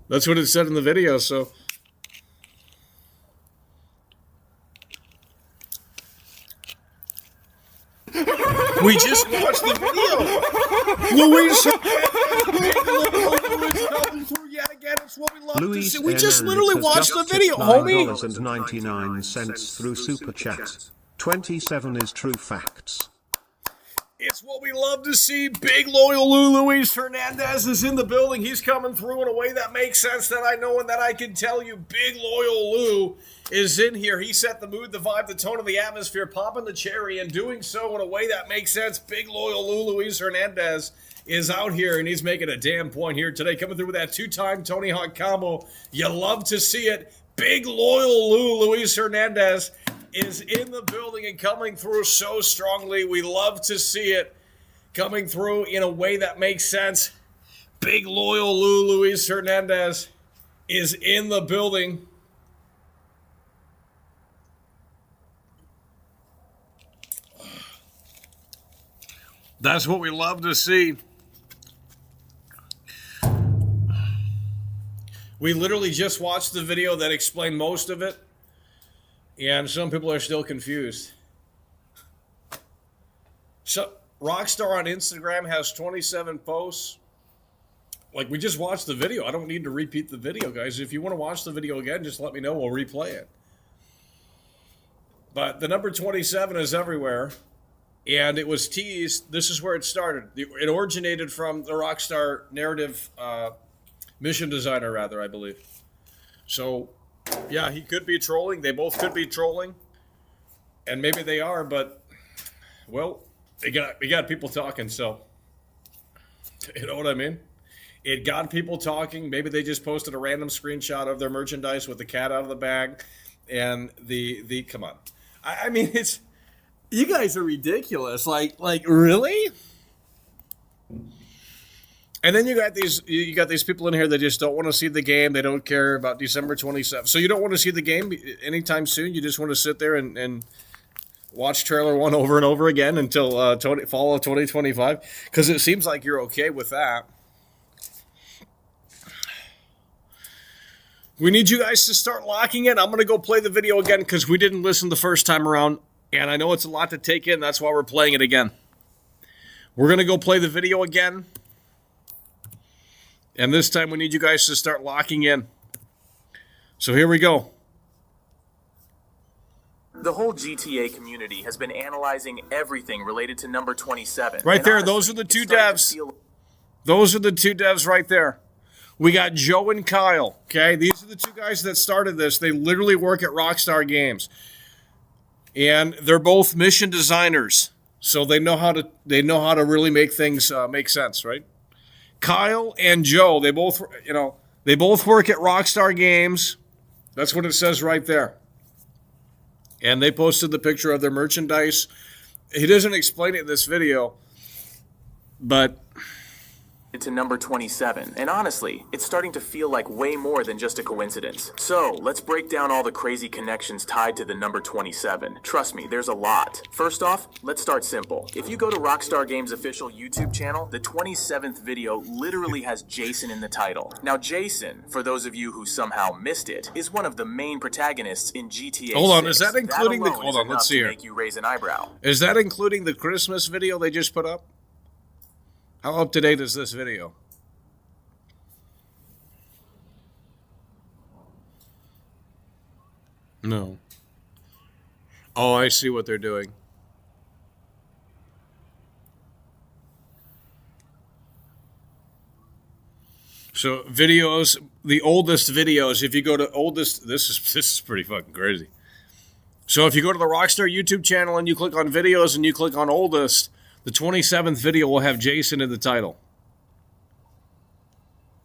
That's what it said in the video, so. We just watched the video. Luis coming through yet again. It's what we love to see. We just literally watched the video, homie. $9.99 through Super Chat. 27 is true facts. It's what we love to see. Big loyal Lou Luis Hernandez is in the building. He's coming through in a way that makes sense, that I know and that I can tell you. Big loyal Lou is in here. He set the mood, the vibe, the tone of the atmosphere, popping the cherry, and doing so in a way that makes sense. Big loyal Lou Luis Hernandez is out here, and he's making a damn point here today. Coming through with that two-time Tony Hawk combo. You love to see it. Big loyal Lou Luis Hernandez is in the building and coming through so strongly. We love to see it coming through in a way that makes sense. Big loyal Lou Luis Hernandez is in the building. That's what we love to see. We literally just watched the video that explained most of it. And some people are still confused. So Rockstar on Instagram has 27 posts. Like, we just watched the video. I don't need to repeat the video, guys. If you want to watch the video again, just let me know. We'll replay it. But the number 27 is everywhere. And it was teased. This is where it started. It originated from the Rockstar narrative mission designer, rather, I believe. So, yeah, he could be trolling. They both could be trolling. And maybe they are, but, well, we got people talking, so. You know what I mean? It got people talking. Maybe they just posted a random screenshot of their merchandise with the cat out of the bag. And the come on. I mean, it's... You guys are ridiculous. Like really? And then you got these people in here that just don't want to see the game. They don't care about December 27th. So you don't want to see the game anytime soon. You just want to sit there and watch trailer 1 over and over again until fall of 2025, because it seems like you're okay with that. We need you guys to start locking in. I'm going to go play the video again because we didn't listen the first time around. And I know it's a lot to take in. That's why we're playing it again. We're going to go play the video again. And this time we need you guys to start locking in. So here we go. The whole GTA community has been analyzing everything related to number 27. Right And there, honestly, those are the two it's starting to devs. feel- Those are the two devs right there. We got Joe and Kyle, okay? These are the two guys that started this. They literally work at Rockstar Games. And they're both mission designers. So they know how to really make things make sense, right? Kyle and Joe, they both work at Rockstar Games. That's what it says right there. And they posted the picture of their merchandise. He doesn't explain it in this video, but to number 27, and honestly, it's starting to feel like way more than just a coincidence. So, let's break down all the crazy connections tied to the number 27. Trust me, there's a lot. First off, let's start simple. If you go to Rockstar Games' official YouTube channel, the 27th video literally has Jason in the title. Now, Jason, for those of you who somehow missed it, is one of the main protagonists in GTA 6. Hold on, is that including the... alone Hold is on, let's enough see to here. make you raise an eyebrow. Is that including the Christmas video they just put up? How up to date is this video? No. Oh, I see what they're doing. So videos, the oldest videos, if you go to oldest, this is pretty fucking crazy. So if you go to the Rockstar YouTube channel and you click on videos and you click on oldest, the 27th video will have Jason in the title.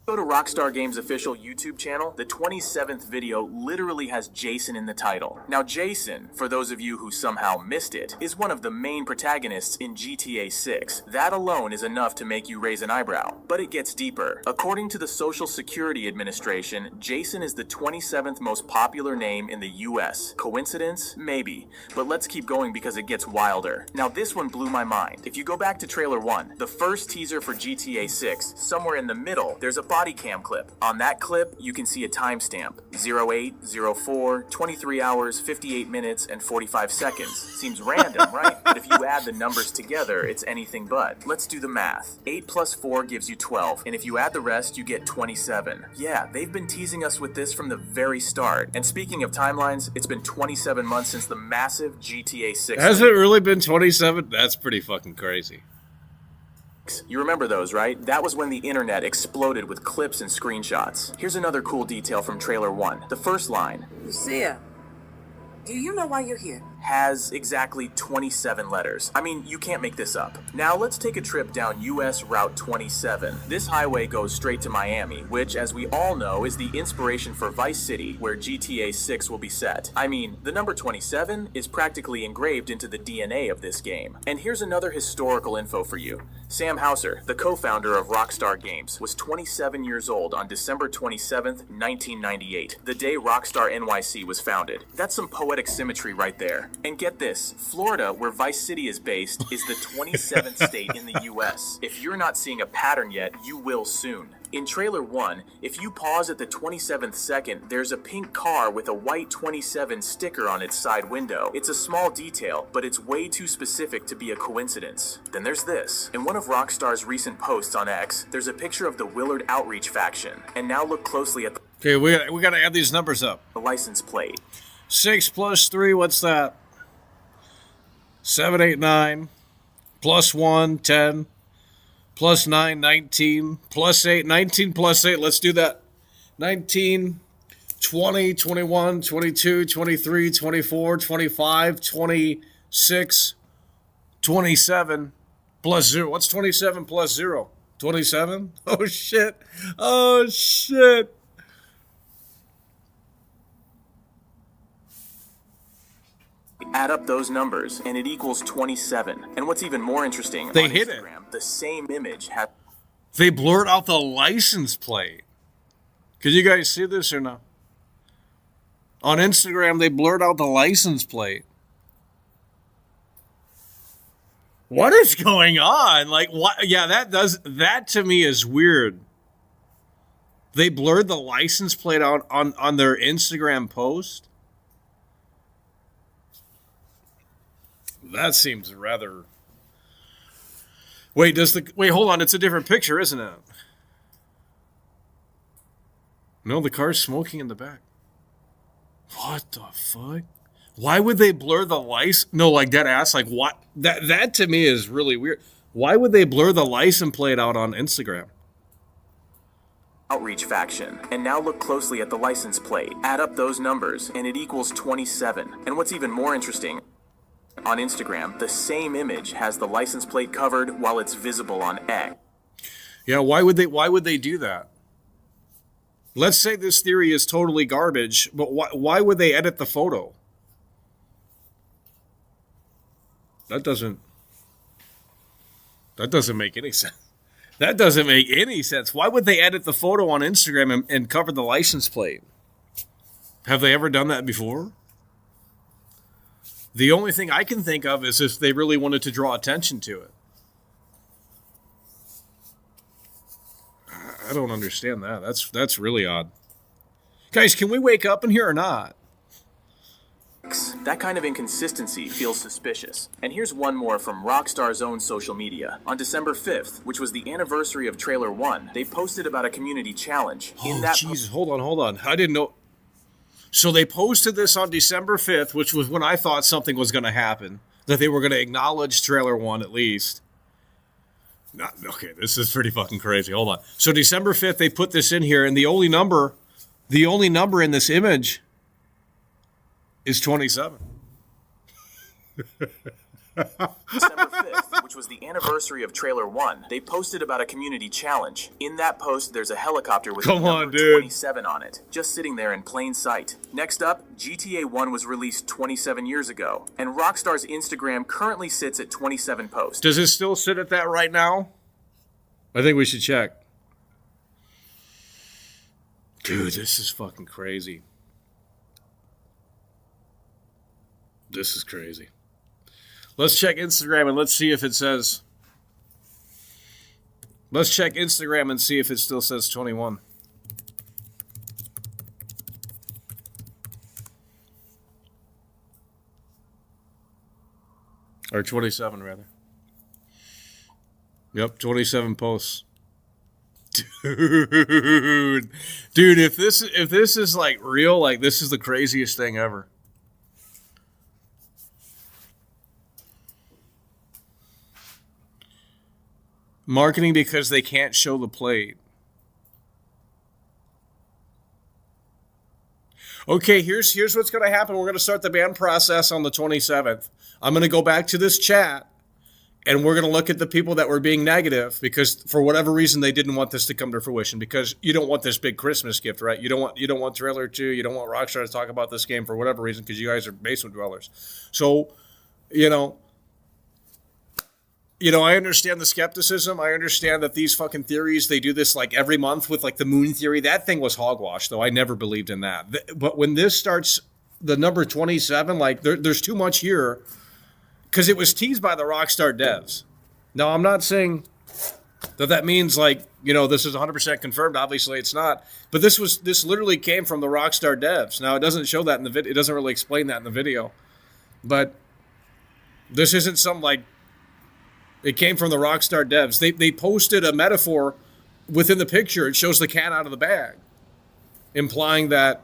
Go to Rockstar Games' official YouTube channel, the 27th video literally has Jason in the title. Now Jason, for those of you who somehow missed it, is one of the main protagonists in GTA 6. That alone is enough to make you raise an eyebrow. But it gets deeper. According to the Social Security Administration, Jason is the 27th most popular name in the US. Coincidence? Maybe. But let's keep going because it gets wilder. Now this one blew my mind. If you go back to trailer 1, the first teaser for GTA 6, somewhere in the middle, there's a body cam clip. On that clip, you can see a timestamp, 0804, 23 hours, 58 minutes, and 45 seconds. Seems random, right? But if you add the numbers together, it's anything but. Let's do the math. 8 plus 4 gives you 12, and if you add the rest, you get 27. Yeah, they've been teasing us with this from the very start. And speaking of timelines, it's been 27 months since the massive GTA 6. Has it really been 27? That's pretty fucking crazy. You remember those, right? That was when the internet exploded with clips and screenshots. Here's another cool detail from trailer 1. The first line Lucia, do you know why you're here? has exactly 27 letters. I mean, you can't make this up. Now let's take a trip down US Route 27. This highway goes straight to Miami, which, as we all know, is the inspiration for Vice City, where GTA 6 will be set. I mean, the number 27 is practically engraved into the DNA of this game. And here's another historical info for you. Sam Hauser, the co-founder of Rockstar Games, was 27 years old on December 27th, 1998, the day Rockstar NYC was founded. That's some poetic symmetry right there. And get this, Florida, where Vice City is based, is the 27th state in the US. If you're not seeing a pattern yet, you will soon. In trailer 1, if you pause at the 27th second, there's a pink car with a white 27 sticker on its side window. It's a small detail, but it's way too specific to be a coincidence. Then there's this. In one of Rockstar's recent posts on X, there's a picture of the Willard Outreach faction. And now look closely at Okay, we got to add these numbers up. the license plate. 6 plus 3, what's that? 7, 8, 9. Plus 1, 10. Plus 9, 19. Plus 8, 19 plus 8. Let's do that. 19, 20, 21, 22, 23, 24, 25, 26, 27. Plus 0. What's 27 plus 0? 27? Oh, shit. Oh, shit. Add up those numbers, and it equals 27. And what's even more interesting, They on hit it. Instagram, the same image has They blurred out the license plate. Could you guys see this or not? On Instagram, they blurred out the license plate. What is going on? Like, what? Yeah, that to me is weird. They blurred the license plate out on their Instagram post. That seems rather. Wait, hold on, it's a different picture, isn't it? No, the car's smoking in the back. What the fuck? Why would they blur the license? No, like dead ass. Like what? That to me is really weird. Why would they blur the license plate out on Instagram? outreach faction. And now look closely at the license plate. Add up those numbers, and it equals 27. And what's even more interesting, on Instagram, the same image has the license plate covered while it's visible on X. Yeah, why would they do that? Let's say this theory is totally garbage, but why would they edit the photo? That doesn't make any sense. That doesn't make any sense. Why would they edit the photo on Instagram and cover the license plate? Have they ever done that before? The only thing I can think of is if they really wanted to draw attention to it. I don't understand that. That's really odd. Guys, can we wake up in here or not? That kind of inconsistency feels suspicious. And here's one more from Rockstar's own social media. On December 5th, which was the anniversary of Trailer 1, they posted about a community challenge. Oh, Jesus, hold on. I didn't know. So they posted this on December 5th, which was when I thought something was going to happen, that they were going to acknowledge Trailer 1 at least. Okay, this is pretty fucking crazy. Hold on. So December 5th, they put this in here, and the only number in this image is 27. December 5th, which was the anniversary of Trailer 1, they posted about a community challenge. In that post, there's a helicopter with the number 27 on it, just sitting there in plain sight. Next up, GTA 1 was released 27 years ago, and Rockstar's Instagram currently sits at 27 posts. Does it still sit at that right now? I think we should check. Dude, this is fucking crazy. This is crazy. Let's check Instagram and let's see if it says. Let's check Instagram and see if it still says 21. Or 27, rather. Yep, 27 posts. Dude, if this is like real, like this is the craziest thing ever. Marketing because they can't show the plate. Okay, here's what's going to happen. We're going to start the ban process on the 27th. I'm going to go back to this chat, and we're going to look at the people that were being negative because for whatever reason they didn't want this to come to fruition. Because you don't want this big Christmas gift, right? You don't want Trailer 2. You don't want Rockstar to talk about this game for whatever reason because you guys are basement dwellers. So, I understand the skepticism. I understand that these fucking theories, they do this like every month with like the moon theory. That thing was hogwash, though. I never believed in that. But when this starts, the number 27, like there's too much here because it was teased by the Rockstar devs. Now, I'm not saying that means like, this is 100% confirmed. Obviously, it's not. But this literally came from the Rockstar devs. Now, it doesn't show that in the video. It doesn't really explain that in the video. But this isn't some like, it came from the Rockstar devs. They posted a metaphor within the picture. It shows the cat out of the bag, implying that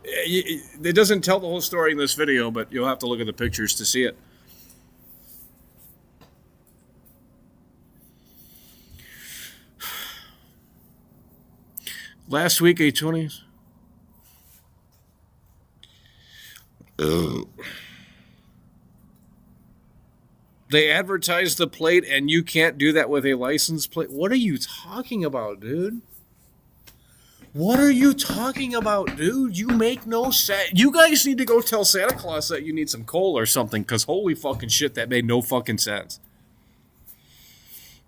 it doesn't tell the whole story in this video, but you'll have to look at the pictures to see it. Last week, A20s. They advertise the plate, and you can't do that with a license plate. What are you talking about, dude? What are you talking about, dude? You make no sense. You guys need to go tell Santa Claus that you need some coal or something, because holy fucking shit, that made no fucking sense.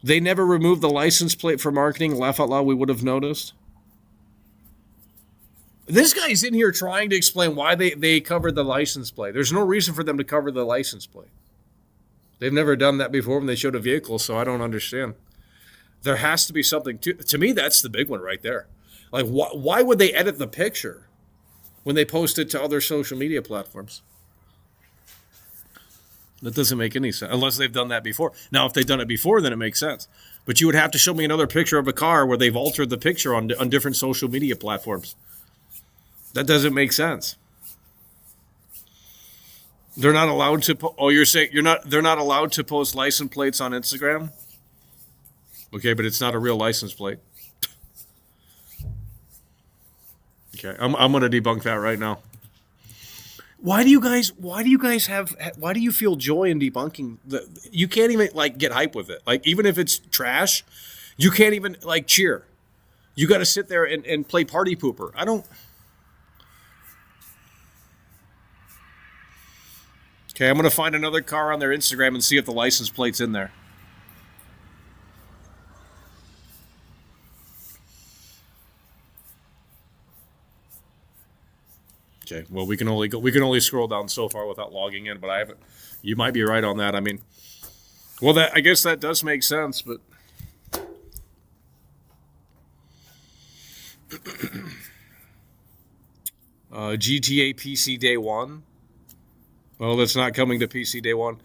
They never removed the license plate for marketing. Laugh out loud, we would have noticed. This guy's in here trying to explain why they covered the license plate. There's no reason for them to cover the license plate. They've never done that before when they showed a vehicle, so I don't understand. There has to be something to me, that's the big one right there. Like, why would they edit the picture when they post it to other social media platforms? That doesn't make any sense, unless they've done that before. Now, if they've done it before, then it makes sense. But you would have to show me another picture of a car where they've altered the picture on different social media platforms. That doesn't make sense. They're not allowed to. You're saying they're not allowed to post license plates on Instagram? Okay, but it's not a real license plate. Okay, I'm going to debunk that right now. Why do you feel joy in debunking you can't even like get hype with it. Like, even if it's trash, you can't even like cheer. You got to sit there and play party pooper. I don't. Okay, I'm going to find another car on their Instagram and see if the license plate's in there. Okay, well, we can only scroll down so far without logging in, but I haven't. You might be right on that. I mean, well, I guess that does make sense, but GTA PC Day 1. Well, that's not coming to PC Day 1.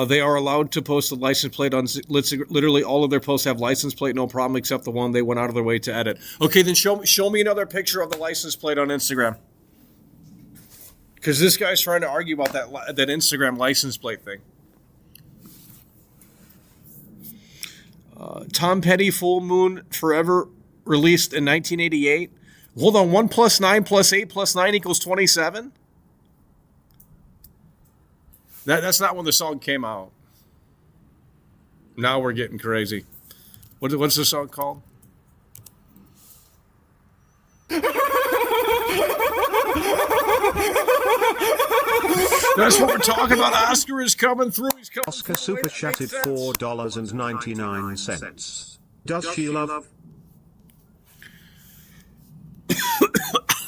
They are allowed to post a license plate on literally all of their posts have license plate, no problem, except the one they went out of their way to edit. Okay, then show me another picture of the license plate on Instagram. Because this guy's trying to argue about that Instagram license plate thing. Tom Petty, Full Moon Forever, released in 1988. Hold on, 1 + 9 + 8 + 9 = 27? That's not when the song came out. Now we're getting crazy. What's the song called? That's what we're talking about. Oscar is coming through. He's coming. Oscar super chatted $4.99. Does she love?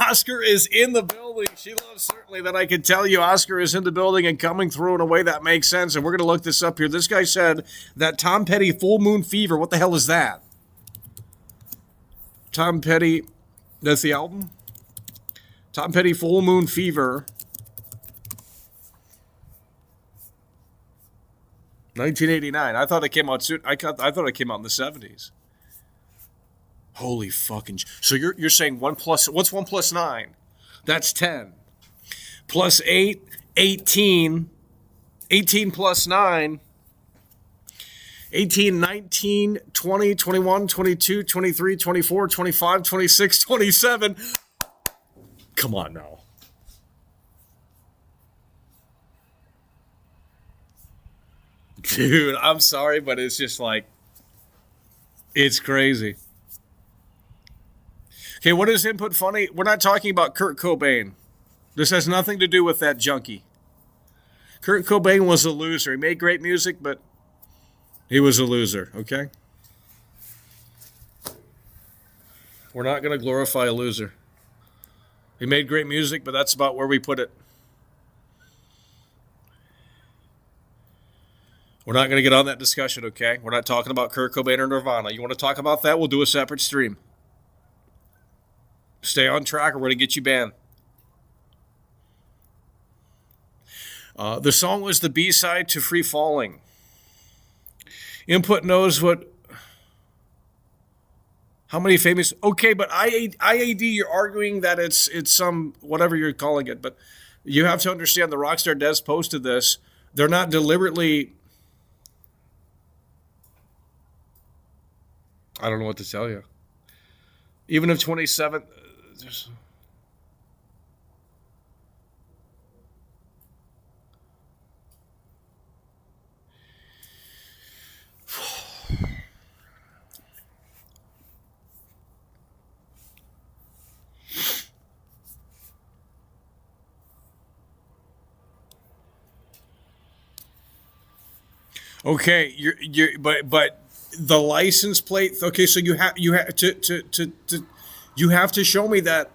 Oscar is in the building. She loves, certainly, that I can tell you. Oscar is in the building and coming through in a way that makes sense. And we're going to look this up here. This guy said that Tom Petty Full Moon Fever. What the hell is that? Tom Petty, that's the album? Tom Petty Full Moon Fever. 1989. I thought it came out soon. I thought it came out in the 70s. Holy fucking! So you're saying what's 1 + 9? That's 10. Plus 8, 18. 18 + 9. 18, 19, 20, 21, 22, 23, 24, 25, 26, 27. Come on now. Dude, I'm sorry, but it's just like, it's crazy. Okay, what is input funny? We're not talking about Kurt Cobain. This has nothing to do with that junkie. Kurt Cobain was a loser. He made great music, but he was a loser, okay? We're not going to glorify a loser. He made great music, but that's about where we put it. We're not going to get on that discussion, okay? We're not talking about Kurt Cobain or Nirvana. You want to talk about that? We'll do a separate stream. Stay on track or we're going to get you banned. The song was the B-side to Free Falling. Input knows how many famous... Okay, but IAD, you're arguing that it's some, whatever you're calling it, but you have to understand the Rockstar Des posted this. They're not deliberately... I don't know what to tell you. Even if 27. Just, okay, but the license plate. Okay, so you have you have to show me that.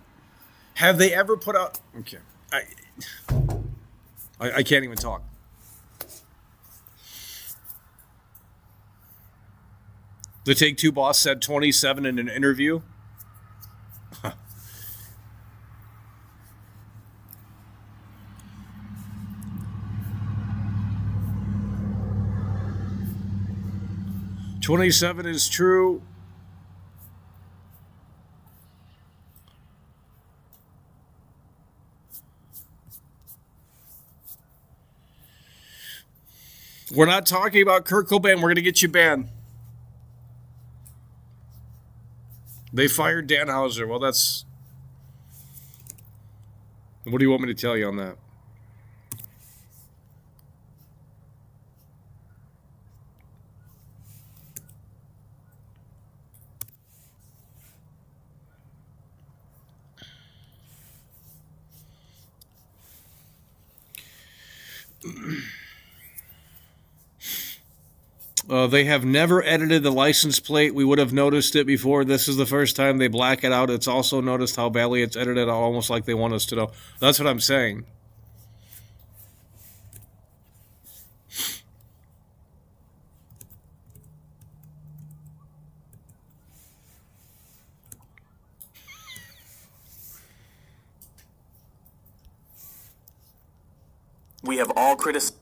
Have they ever put out? Okay, I can't even talk. The Take-Two boss said 27 in an interview. Huh. $27 is true. We're not talking about Kurt Cobain. We're going to get you banned. They fired Dan Houser. Well, that's... What do you want me to tell you on that? They have never edited the license plate. We would have noticed it before. This is the first time they black it out. It's also noticed how badly it's edited, almost like they want us to know. That's what I'm saying. We have all criticized.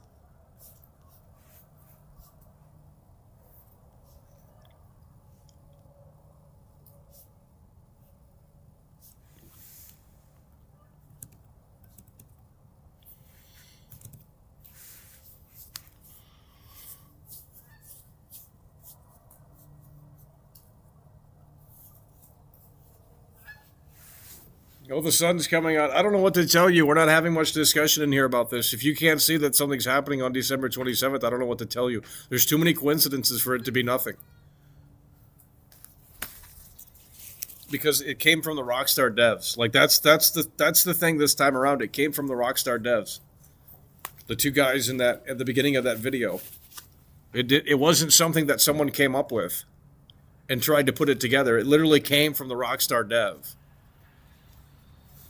Oh, the sun's coming out. I don't know what to tell you. We're not having much discussion in here about this. If you can't see that something's happening on December 27th, I don't know what to tell you. There's too many coincidences for it to be nothing. Because it came from the Rockstar devs. Like that's the thing this time around. It came from the Rockstar devs. The two guys in that at the beginning of that video. It wasn't something that someone came up with and tried to put it together. It literally came from the Rockstar dev.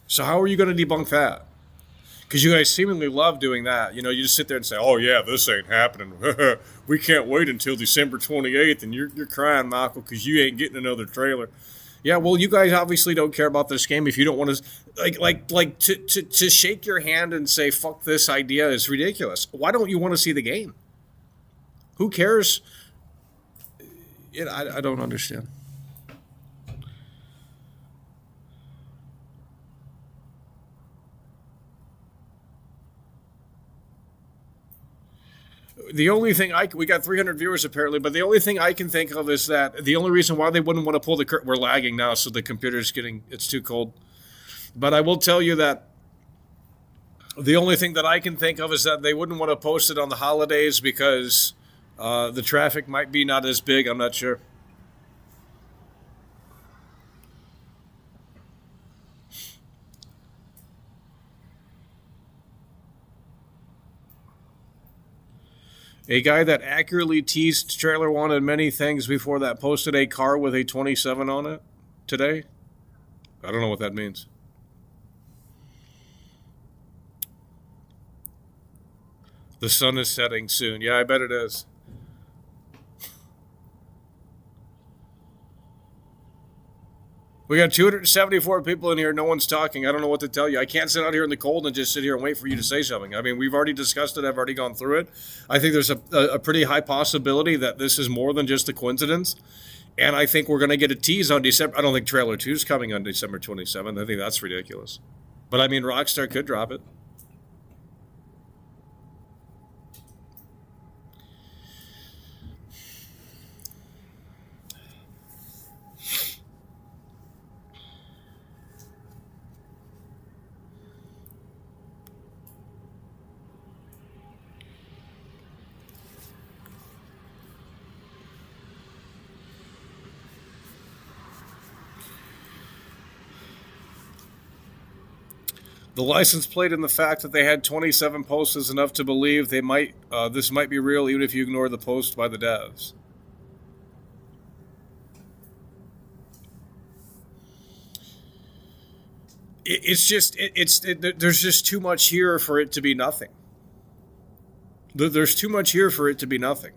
So how are you going to debunk that? Because you guys seemingly love doing that. You know, you just sit there and say, oh, yeah, this ain't happening. We can't wait until December 28th, and you're crying, Michael, because you ain't getting another trailer. Yeah, well, you guys obviously don't care about this game if you don't want to... to shake your hand and say, fuck this idea is ridiculous. Why don't you want to see the game? Who cares? I don't understand. The only thing we got 300 viewers apparently, but the only thing I can think of is that the only reason why they wouldn't want to pull the curtain, we're lagging now, so the computer's it's too cold. But I will tell you that the only thing that I can think of is that they wouldn't want to post it on the holidays because the traffic might be not as big. I'm not sure. A guy that accurately teased Trailer wanted many things before that posted a car with a 27 on it today. I don't know what that means. The sun is setting soon. Yeah, I bet it is. We got 274 people in here. No one's talking. I don't know what to tell you. I can't sit out here in the cold and just sit here and wait for you to say something. I mean, we've already discussed it. I've already gone through it. I think there's a pretty high possibility that this is more than just a coincidence. And I think we're going to get a tease on December. I don't think Trailer 2 is coming on December 27th. I think that's ridiculous. But I mean, Rockstar could drop it. The license plate and the fact that they had 27 posts is enough to believe they might this might be real, even if you ignore the post by the devs. There's just too much here for it to be nothing. There's too much here for it to be nothing.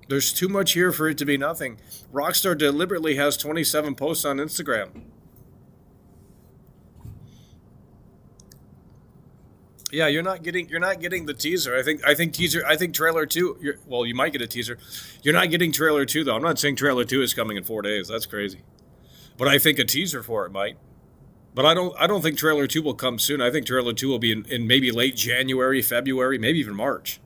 There's too much here for it to be nothing. Rockstar deliberately has 27 posts on Instagram. Yeah, you're not getting the teaser. I think trailer 2. Well, you might get a teaser. You're not getting trailer 2 though. I'm not saying trailer 2 is coming in 4 days. That's crazy. But I think a teaser for it might. But I don't think trailer 2 will come soon. I think trailer 2 will be in maybe late January, February, maybe even March.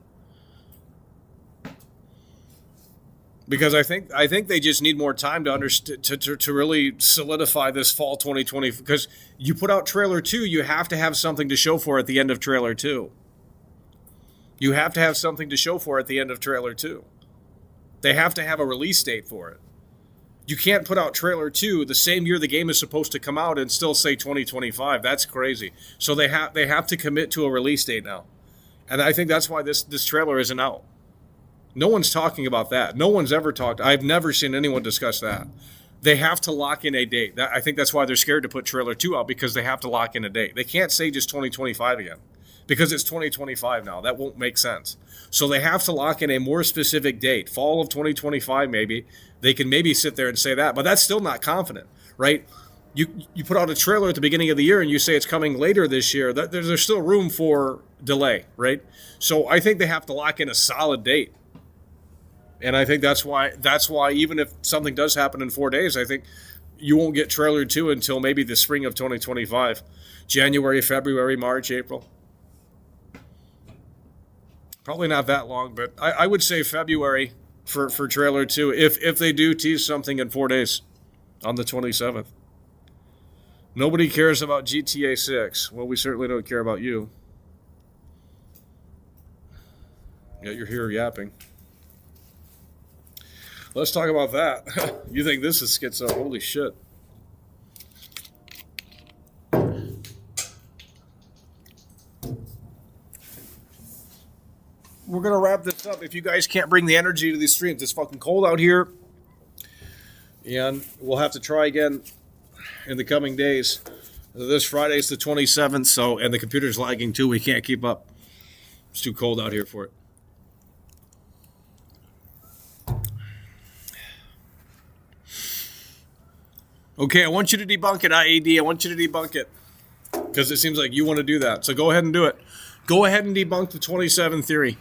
Because I think they just need more time to really solidify this fall 2020. Because you put out trailer 2, you have to have something to show for at the end of trailer 2. You have to have something to show for at the end of trailer 2. They have to have a release date for it. You can't put out trailer 2 the same year the game is supposed to come out and still say 2025. That's crazy. So they have to commit to a release date now. And I think that's why this trailer isn't out. No one's talking about that. No one's ever talked. I've never seen anyone discuss that. They have to lock in a date. I think that's why they're scared to put trailer 2 out, because they have to lock in a date. They can't say just 2025 again, because it's 2025 now. That won't make sense. So they have to lock in a more specific date, fall of 2025 maybe. They can maybe sit there and say that, but that's still not confident, right? You put out a trailer at the beginning of the year and you say it's coming later this year. There's still room for delay, right? So I think they have to lock in a solid date. And I think that's why even if something does happen in 4 days, I think you won't get trailer 2 until maybe the spring of 2025. January, February, March, April. Probably not that long, but I would say February for trailer 2 if they do tease something in 4 days on the 27th. Nobody cares about GTA 6. Well, we certainly don't care about you. Yeah, you're here yapping. Let's talk about that. You think this is schizo? Holy shit. We're going to wrap this up. If you guys can't bring the energy to these streams, it's fucking cold out here. And we'll have to try again in the coming days. This Friday's the 27th, and the computer's lagging too. We can't keep up. It's too cold out here for it. Okay, I want you to debunk it, IAD. I want you to debunk it. Because it seems like you want to do that. So go ahead and do it. Go ahead and debunk the 27 theory.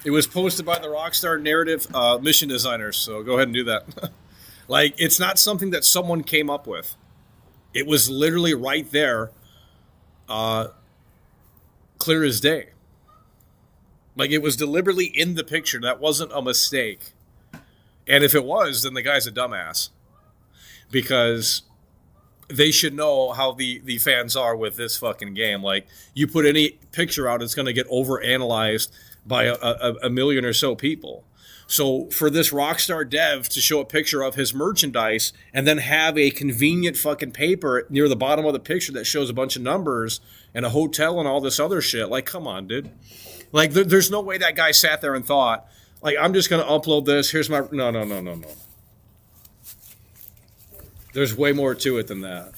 It was posted by the Rockstar Narrative mission designers. So go ahead and do that. Like, it's not something that someone came up with. It was literally right there. Clear as day. Like, it was deliberately in the picture. That wasn't a mistake. And if it was, then the guy's a dumbass. Because they should know how the fans are with this fucking game. Like, you put any picture out, it's going to get overanalyzed by a million or so people. So for this Rockstar dev to show a picture of his merchandise and then have a convenient fucking paper near the bottom of the picture that shows a bunch of numbers and a hotel and all this other shit, like, come on, dude. Like, there's no way that guy sat there and thought, like, I'm just going to upload this. Here's my... No. There's way more to it than that.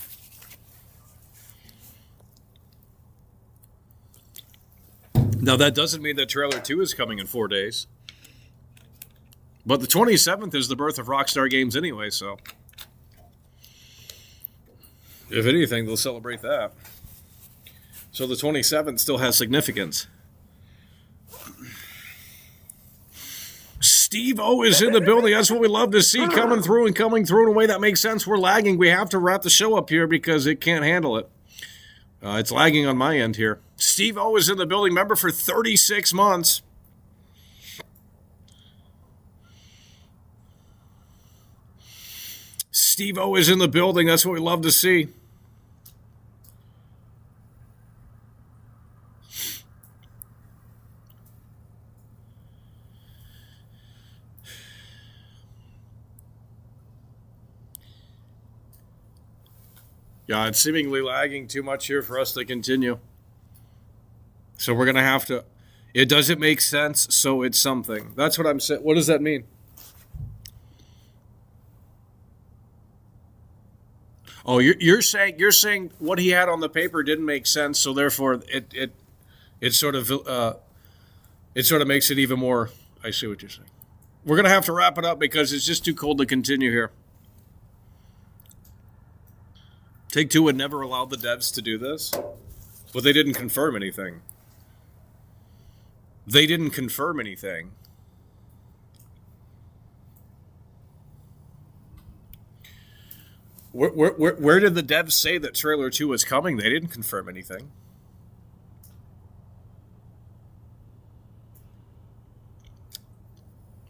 Now, that doesn't mean that trailer 2 is coming in 4 days. But the 27th is the birth of Rockstar Games anyway, so... if anything, they'll celebrate that. So the 27th still has significance. Steve O is in the building. That's what we love to see, coming through in a way that makes sense. We're lagging. We have to wrap the show up here because it can't handle it. It's lagging on my end here. Steve O is in the building. Member for 36 months. Steve O is in the building. That's what we love to see. Yeah, it's seemingly lagging too much here for us to continue. So we're going to have to... It doesn't make sense, so it's something. That's what I'm saying. What does that mean? Oh, you're saying what he had on the paper didn't make sense, so therefore it sort of makes it even more... I see what you're saying. We're going to have to wrap it up because it's just too cold to continue here. Take-Two would never allow the devs to do this, but they didn't confirm anything. They didn't confirm anything. Where did the devs say that Trailer 2 was coming? They didn't confirm anything.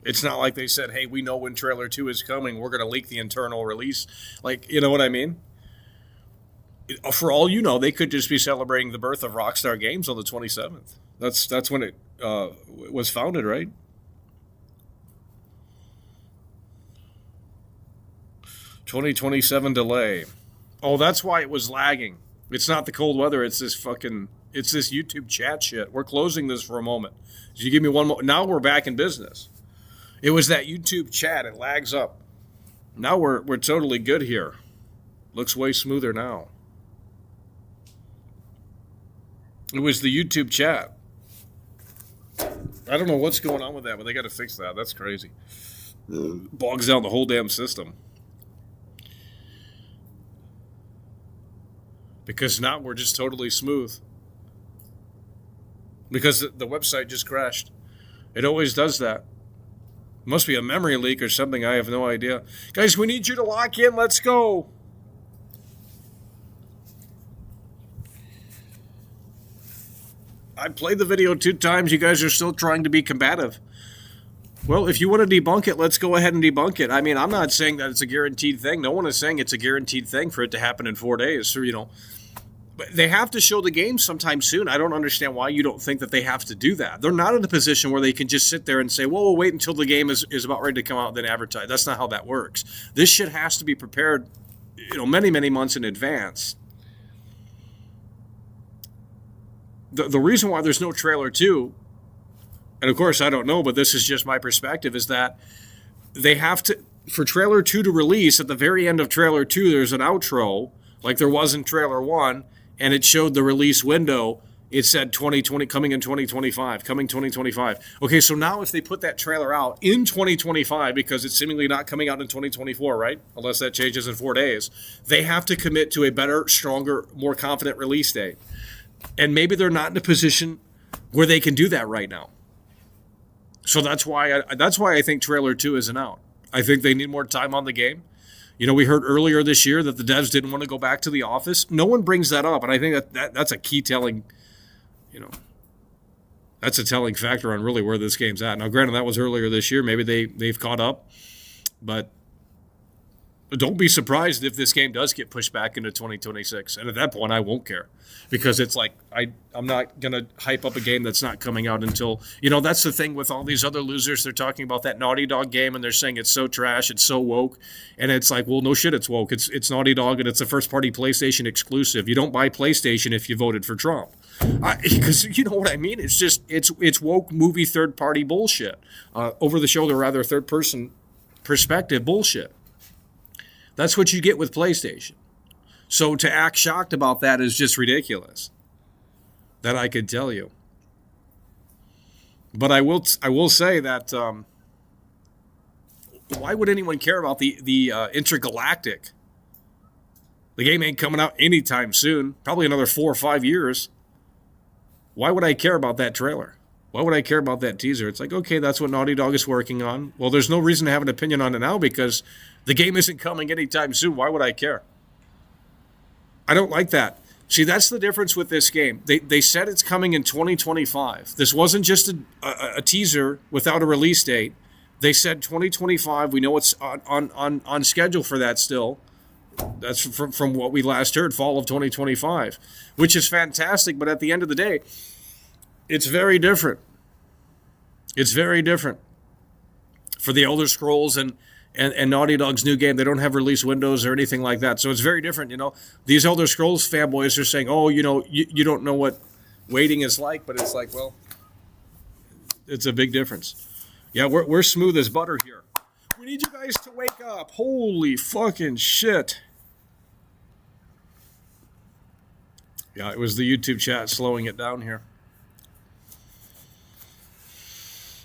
It's not like they said, hey, we know when Trailer 2 is coming. We're going to leak the internal release. Like, you know what I mean? For all you know, they could just be celebrating the birth of Rockstar Games on the 27th. That's when it was founded, right? $2027 delay. Oh, that's why it was lagging. It's not the cold weather. It's this YouTube chat shit. We're closing this for a moment. So you give me one more. Now we're back in business. It was that YouTube chat. It lags up. Now we're totally good here. Looks way smoother now. It was the YouTube chat. I don't know what's going on with that, but they got to fix that. That's crazy. Bogs down the whole damn system. Because now we're just totally smooth. Because the website just crashed. It always does that. Must be a memory leak or something. I have no idea. Guys, we need you to lock in. Let's go. I played the video 2 times. You guys are still trying to be combative. Well, if you want to debunk it, let's go ahead and debunk it. I mean, I'm not saying that it's a guaranteed thing. No one is saying it's a guaranteed thing for it to happen in 4 days. So, but they have to show the game sometime soon. I don't understand why you don't think that they have to do that. They're not in a position where they can just sit there and say, well, we'll wait until the game is about ready to come out and then advertise. That's not how that works. This shit has to be prepared, many, many months in advance. The reason why there's no Trailer 2, and of course I don't know, but this is just my perspective, is that they have to, for Trailer 2 to release, at the very end of Trailer 2, there's an outro, like there was in Trailer 1, and it showed the release window. It said 2020, coming in 2025, coming 2025. Okay, so now if they put that trailer out in 2025, because it's seemingly not coming out in 2024, right? Unless that changes in 4 days, they have to commit to a better, stronger, more confident release date. And maybe they're not in a position where they can do that right now. So that's why I think Trailer 2 isn't out. I think they need more time on the game. We heard earlier this year that the devs didn't want to go back to the office. No one brings that up, and I think that's a key telling, that's a telling factor on really where this game's at. Now, granted, that was earlier this year. Maybe they've caught up, but don't be surprised if this game does get pushed back into 2026. And at that point, I won't care, because it's like I'm not going to hype up a game that's not coming out until, that's the thing with all these other losers. They're talking about that Naughty Dog game and they're saying it's so trash, it's so woke. And it's like, well, no shit, it's woke. It's Naughty Dog and it's a first-party PlayStation exclusive. You don't buy PlayStation if you voted for Trump. Because you know what I mean? It's just, it's woke movie third-party bullshit. Over-the-shoulder, rather, third-person perspective bullshit. That's what you get with PlayStation. So to act shocked about that is just ridiculous. That I could tell you. But I will say that why would anyone care about the Intergalactic? The game ain't coming out anytime soon. Probably another 4 or 5 years. Why would I care about that trailer? Why would I care about that teaser? It's like, okay, that's what Naughty Dog is working on. Well, there's no reason to have an opinion on it now because the game isn't coming anytime soon. Why would I care? I don't like that. See, that's the difference with this game. They said it's coming in 2025. This wasn't just a teaser without a release date. They said 2025. We know it's on schedule for that still. That's from what we last heard, fall of 2025, which is fantastic. But at the end of the day, it's very different. It's very different for the Elder Scrolls and and Naughty Dog's new game, they don't have release windows or anything like that. So it's very different, you know. These Elder Scrolls fanboys are saying, oh, you know, you don't know what waiting is like, but it's like, well, it's a big difference. Yeah, we're smooth as butter here. We need you guys to wake up. Holy fucking shit. Yeah, it was the YouTube chat slowing it down here.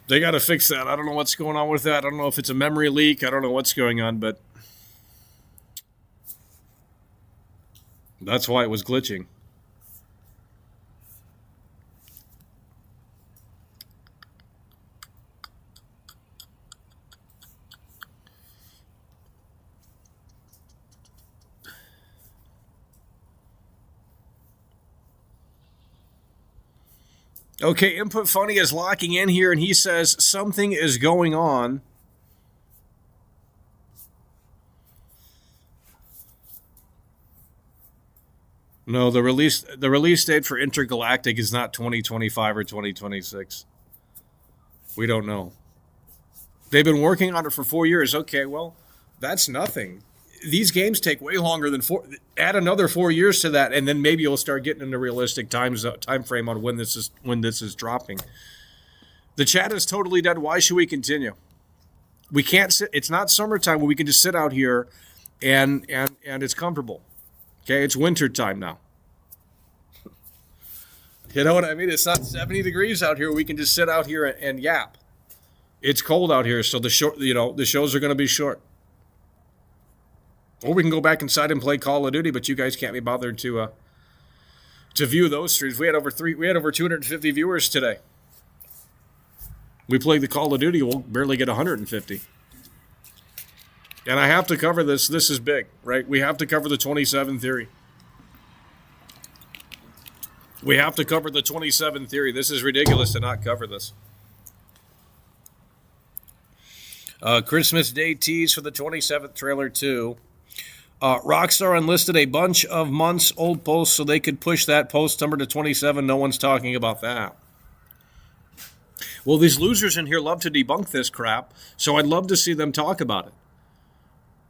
They got to fix that. I don't know what's going on with that. I don't know if it's a memory leak. I don't know what's going on, but that's why it was glitching. Okay, Input Funny is locking in here, and he says something is going on. No, the release date for Intergalactic is not 2025 or 2026. We don't know. They've been working on it for 4 years. Okay, well, that's nothing. These games take way longer than 4. Add another 4 years to that, and then maybe you'll start getting into realistic time frame on when this is dropping. The chat is totally dead. Why should we continue? We can't sit. It's not summertime where we can just sit out here, and it's comfortable. Okay, it's winter time now. You know what I mean? It's not 70 degrees out here. We can just sit out here and yap. It's cold out here, so the shows are going to be short. Or we can go back inside and play Call of Duty, but you guys can't be bothered to view those streams. We had over 250 viewers today. We played the Call of Duty, we'll barely get 150. And I have to cover this. This is big, right? We have to cover the 27 theory. We have to cover the 27 theory. This is ridiculous to not cover this. Christmas Day tease for the 27th trailer, too. Rockstar enlisted a bunch of months old posts so they could push that post number to 27. No one's talking about that. Well, these losers in here love to debunk this crap, so I'd love to see them talk about it.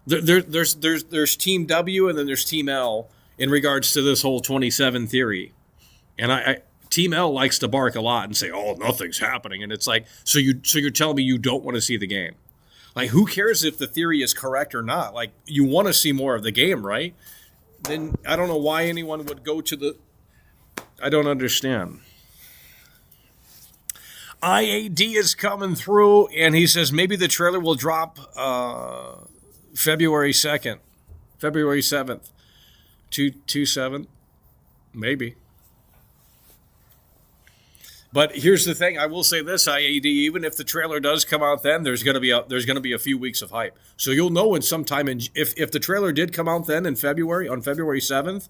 There's Team W and then there's Team L in regards to this whole 27 theory. And I Team L likes to bark a lot and say, oh, nothing's happening. And it's like, so you're telling me you don't want to see the game. Like, who cares if the theory is correct or not? Like, you want to see more of the game, right? Then I don't know why anyone would go to the... I don't understand. IAD is coming through, and he says maybe the trailer will drop February 2nd. February 7th. 2/7. Maybe. But here's the thing. I will say this, IAD. Even if the trailer does come out then, there's going to be a few weeks of hype. So you'll know in sometime if the trailer did come out then in February, on February 7th,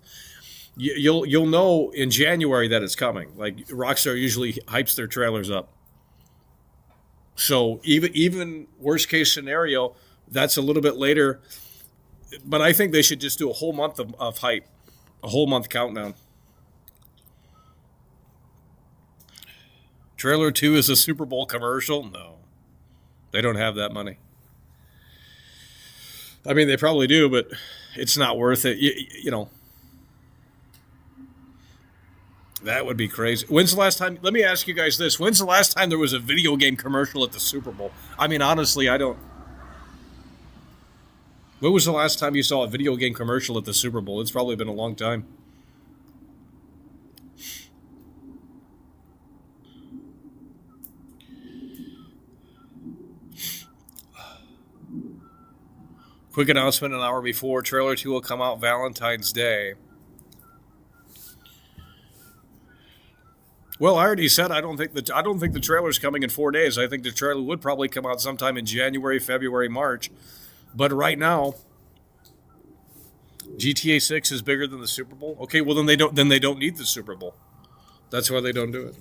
you'll know in January that it's coming. Like Rockstar usually hypes their trailers up. So even worst case scenario, that's a little bit later. But I think they should just do a whole month of hype, a whole month countdown. Trailer 2 is a Super Bowl commercial? No. They don't have that money. I mean, they probably do, but it's not worth it. You know. That would be crazy. When's the last time... Let me ask you guys this. When's the last time there was a video game commercial at the Super Bowl? I mean, honestly, I don't... When was the last time you saw a video game commercial at the Super Bowl? It's probably been a long time. Quick announcement an hour before. Trailer 2 will come out Valentine's Day. Well, I already said I don't think the trailer's coming in 4 days. I think the trailer would probably come out sometime in January, February, March. But right now, GTA 6 is bigger than the Super Bowl. Okay, well then they don't need the Super Bowl. That's why they don't do it.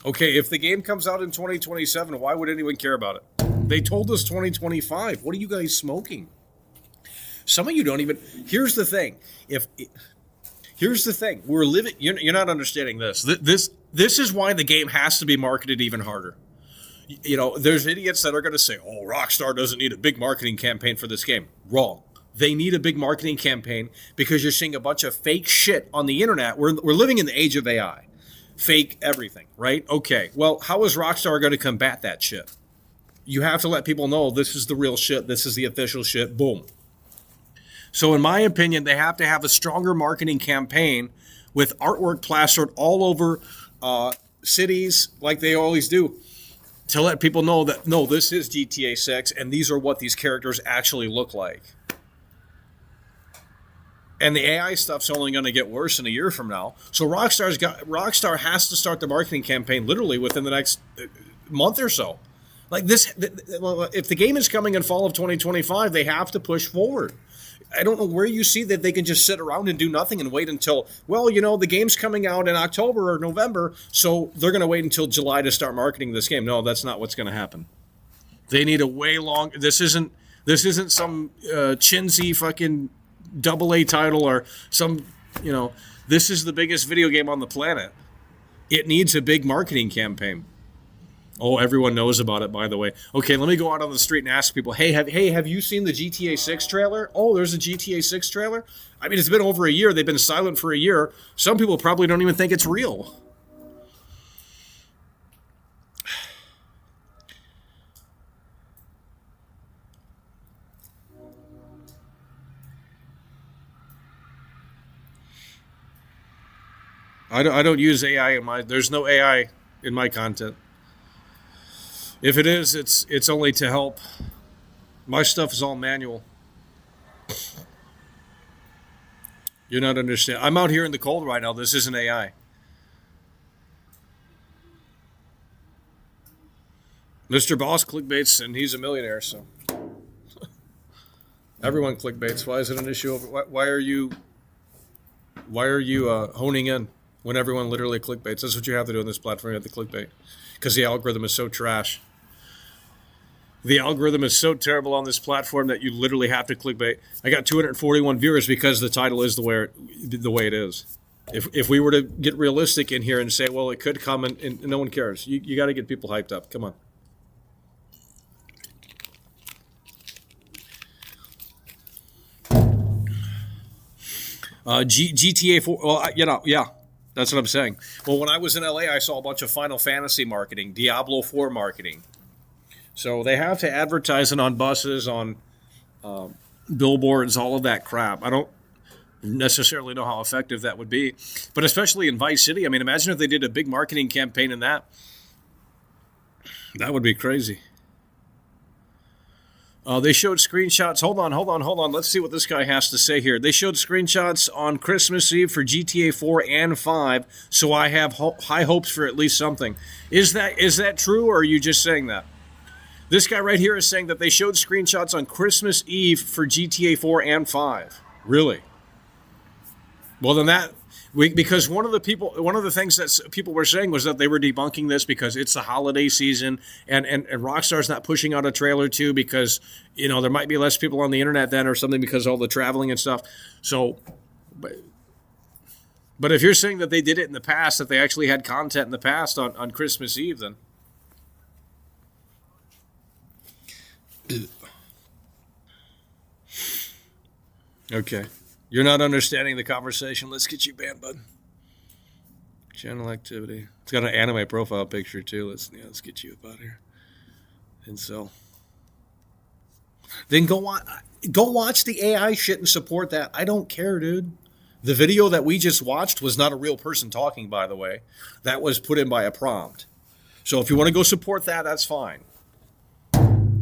Okay, if the game comes out in 2027, why would anyone care about it? They told us 2025. What are you guys smoking? Some of you don't even... Here's the thing. Here's the thing. We're living... You're not understanding this. This is why the game has to be marketed even harder. You know, there's idiots that are going to say, oh, Rockstar doesn't need a big marketing campaign for this game. Wrong. They need a big marketing campaign because you're seeing a bunch of fake shit on the internet. We're living in the age of AI. Fake everything, right? Okay, well, how is Rockstar going to combat that shit? You have to let people know this is the real shit. This is the official shit. Boom. So in my opinion, they have to have a stronger marketing campaign with artwork plastered all over cities like they always do to let people know that, no, this is GTA 6 and these are what these characters actually look like. And the AI stuff's only going to get worse in a year from now. So Rockstar has to start the marketing campaign literally within the next month or so. Like this, if the game is coming in fall of 2025, they have to push forward. I don't know where you see that they can just sit around and do nothing and wait until, well, you know, the game's coming out in October or November, so they're going to wait until July to start marketing this game. No, that's not what's going to happen. They need a way long. This isn't some chintzy fucking AA title or some, you know, this is the biggest video game on the planet. It needs a big marketing campaign. Oh, everyone knows about it, by the way. Okay, let me go out on the street and ask people, hey, have you seen the GTA 6 trailer? Oh, there's a GTA 6 trailer? I mean, it's been over a year. They've been silent for a year. Some people probably don't even think it's real. I don't use AI in my... There's no AI in my content. If it is, it's only to help. My stuff is all manual. You're not understanding. I'm out here in the cold right now. This isn't AI. Mr. Boss clickbaits, and he's a millionaire, so... Everyone clickbaits. Why is it an issue? Why are you honing in when everyone literally clickbaits? That's what you have to do on this platform. You have to clickbait. Because the algorithm is so trash. The algorithm is so terrible on this platform that you literally have to clickbait. I got 241 viewers because the title is the way it is. If we were to get realistic in here and say, well, it could come and no one cares. You got to get people hyped up. Come on. GTA 4, well, yeah, that's what I'm saying. Well, when I was in LA, I saw a bunch of Final Fantasy marketing, Diablo 4 marketing. So they have to advertise it on buses, on billboards, all of that crap. I don't necessarily know how effective that would be, but especially in Vice City. I mean, imagine if they did a big marketing campaign in that. That would be crazy. They showed screenshots. Hold on. Let's see what this guy has to say here. They showed screenshots on Christmas Eve for GTA 4 and 5, so I have high hopes for at least something. Is that true, or are you just saying that? This guy right here is saying that they showed screenshots on Christmas Eve for GTA 4 and 5. Really? Well, then because one of the things that people were saying was that they were debunking this because it's the holiday season and Rockstar's not pushing out a trailer too because, you know, there might be less people on the internet then or something because of all the traveling and stuff. So, but if you're saying that they did it in the past, that they actually had content in the past on Christmas Eve, then. Okay. You're not understanding the conversation. Let's get you banned, bud. Channel activity. It's got an anime profile picture, too. Let's get you up out here. And so... Then go watch the AI shit and support that. I don't care, dude. The video that we just watched was not a real person talking, by the way. That was put in by a prompt. So if you want to go support that, that's fine.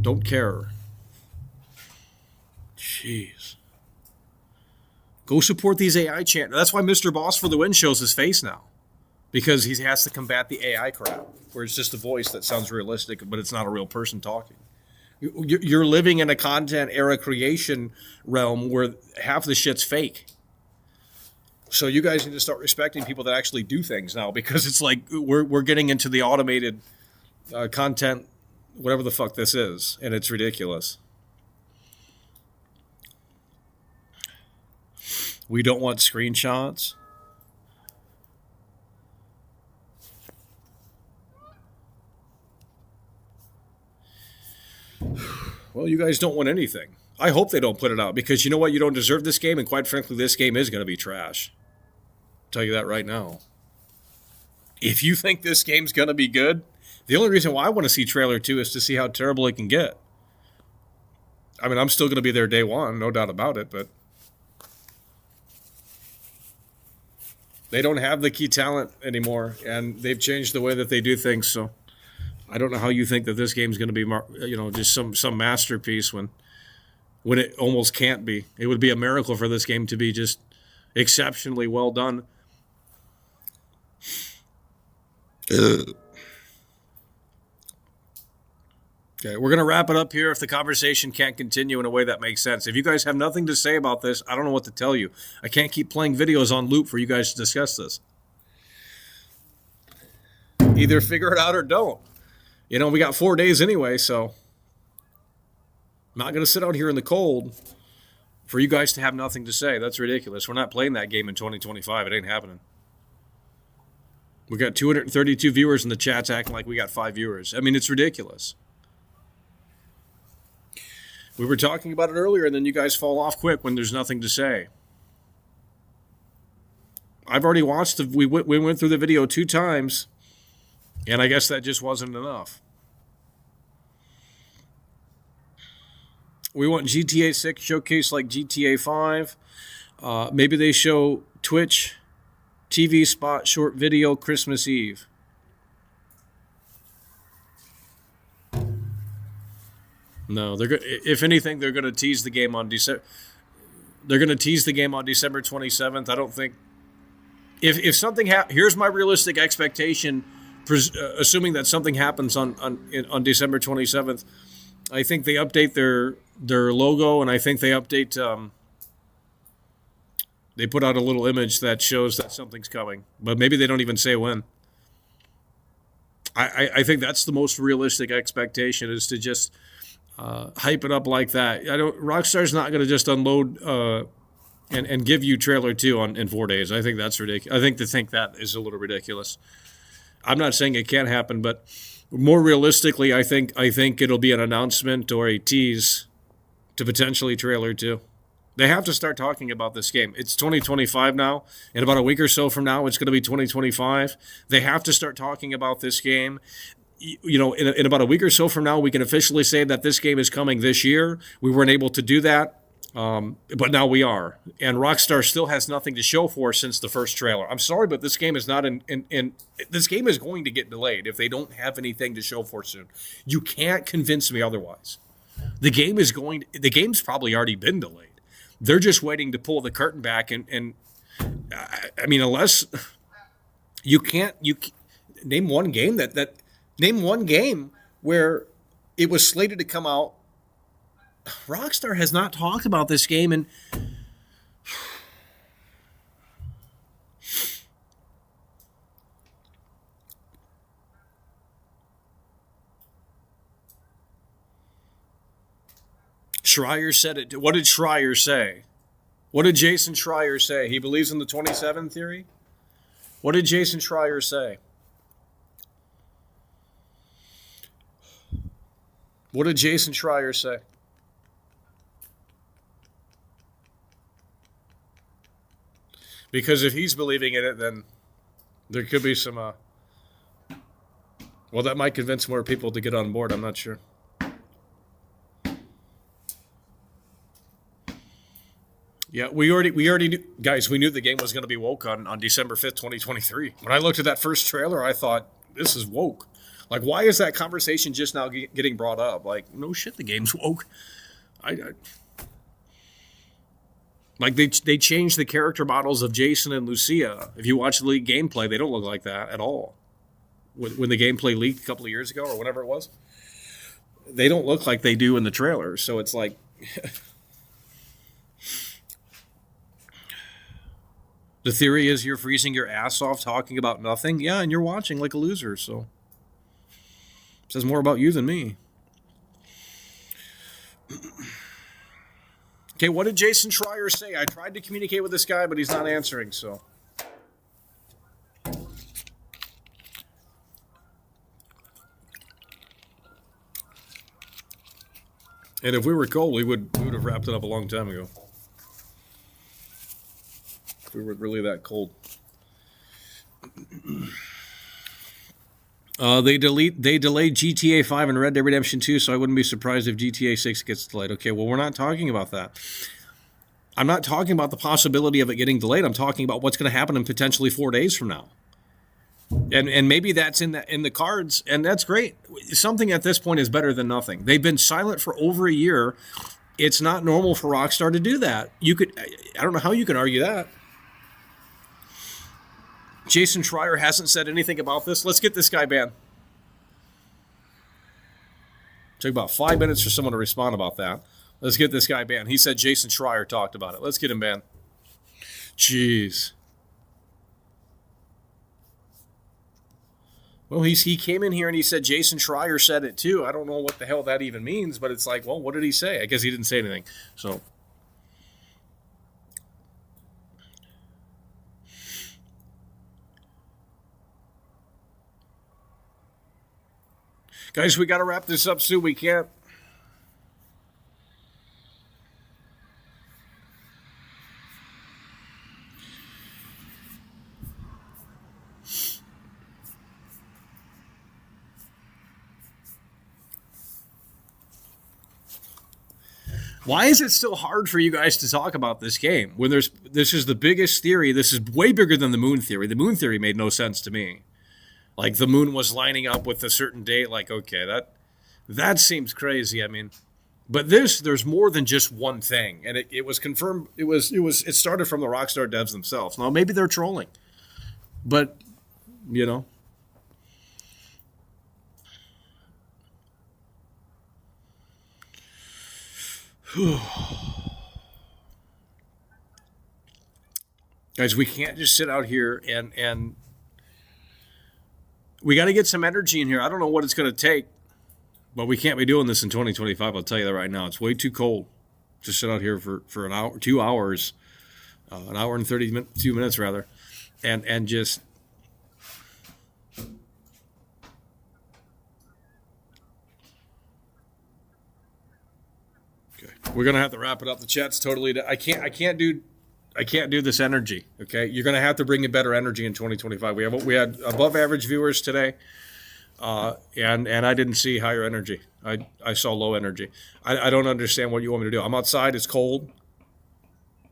Don't care. Jeez. Go support these AI channels. That's why Mr. Boss for the Win shows his face now. Because he has to combat the AI crap. Where it's just a voice that sounds realistic, but it's not a real person talking. You're living in a content era creation realm where half the shit's fake. So you guys need to start respecting people that actually do things now. Because it's like we're getting into the automated content, whatever the fuck this is. And it's ridiculous. We don't want screenshots. Well, you guys don't want anything. I hope they don't put it out because you know what? You don't deserve this game, and quite frankly, this game is going to be trash. I'll tell you that right now. If you think this game's going to be good, the only reason why I want to see trailer 2 is to see how terrible it can get. I mean, I'm still going to be there day one, no doubt about it, but they don't have the key talent anymore, and they've changed the way that they do things, so I don't know how you think that this game's going to be, just some masterpiece when it almost can't be. It would be a miracle for this game to be just exceptionally well done. Okay, we're going to wrap it up here if the conversation can't continue in a way that makes sense. If you guys have nothing to say about this, I don't know what to tell you. I can't keep playing videos on loop for you guys to discuss this. Either figure it out or don't. We got 4 days anyway, so I'm not going to sit out here in the cold for you guys to have nothing to say. That's ridiculous. We're not playing that game in 2025. It ain't happening. We got 232 viewers in the chats acting like we got 5 viewers. I mean, it's ridiculous. We were talking about it earlier, and then you guys fall off quick when there's nothing to say. I've already watched we went through the video 2 times, and I guess that just wasn't enough. We want GTA 6 showcase like GTA 5. Maybe they show Twitch, TV spot, short video, Christmas Eve. No, if anything, they're going to tease the game on December. They're going to tease the game on December 27th. I don't think. If something here's my realistic expectation, assuming that something happens on December 27th. I think they update their logo, and I think they update. They put out a little image that shows that something's coming, but maybe they don't even say when. I think that's the most realistic expectation, is to just hype it up like that. Rockstar's not going to just unload and give you trailer 2 in 4 days. I think that's ridiculous. I think to think that is a little ridiculous. I'm not saying it can't happen, but more realistically, I think it'll be an announcement or a tease to potentially trailer 2. They have to start talking about this game. It's 2025 now. In about a week or so from now, it's going to be 2025. They have to start talking about this game. In about a week or so from now, we can officially say that this game is coming this year. We weren't able to do that, but now we are. And Rockstar still has nothing to show for since the first trailer. I'm sorry, but this game is not this game is going to get delayed if they don't have anything to show for soon. You can't convince me otherwise. The game's probably already been delayed. They're just waiting to pull the curtain back, and I mean, unless you name one game name one game where it was slated to come out. Rockstar has not talked about this game, and Schreier said it. What did Schreier say? What did Jason Schreier say? He believes in the 27 theory? What did Jason Schreier say? What did Jason Schreier say? Because if he's believing in it, then there could be some... well, that might convince more people to get on board. I'm not sure. Yeah, we already knew, guys, we knew the game was going to be woke on December 5th, 2023. When I looked at that first trailer, I thought, this is woke. Like, why is that conversation just now getting brought up? Like, no shit, the game's woke. Like, they changed the character models of Jason and Lucia. If you watch the leaked gameplay, they don't look like that at all. When the gameplay leaked a couple of years ago or whatever it was, they don't look like they do in the trailer. So it's like... The theory is you're freezing your ass off talking about nothing. Yeah, and you're watching like a loser, so it says more about you than me. Okay, what did Jason Schreier say? I tried to communicate with this guy, but he's not answering, so. And if we were cold, we would have wrapped it up a long time ago. If we were really that cold. They delayed GTA 5 and Red Dead Redemption 2, so I wouldn't be surprised if GTA 6 gets delayed. Okay, well, we're not talking about that. I'm not talking about the possibility of it getting delayed. I'm talking about what's going to happen in potentially 4 days from now. And maybe that's in the cards, and that's great. Something at this point is better than nothing. They've been silent for over a year. It's not normal for Rockstar to do that. I don't know how you can argue that. Jason Schreier hasn't said anything about this. Let's get this guy banned. Took about 5 minutes for someone to respond about that. Let's get this guy banned. He said Jason Schreier talked about it. Let's get him banned. Jeez. Well, he came in here and he said Jason Schreier said it too. I don't know what the hell that even means, but it's like, well, what did he say? I guess he didn't say anything. So, guys, we got to wrap this up soon. We can't. Why is it still hard for you guys to talk about this game when this is the biggest theory? This is way bigger than the moon theory. The moon theory made no sense to me. Like the moon was lining up with a certain date. Like, okay, that seems crazy. I mean, but there's more than just one thing, and it was confirmed. It started from the Rockstar devs themselves. Now maybe they're trolling, but you know. Guys, we can't just sit out here and we got to get some energy in here. I don't know what it's going to take, but we can't be doing this in 2025. I'll tell you that right now. It's way too cold to sit out here for an hour, 2 hours, an hour and 32 minutes rather, and just. We're gonna have to wrap it up. The chat's totally. I can't do this energy. Okay, you're gonna have to bring in better energy in 2025. We had above average viewers today, and I didn't see higher energy. I saw low energy. I don't understand what you want me to do. I'm outside. It's cold.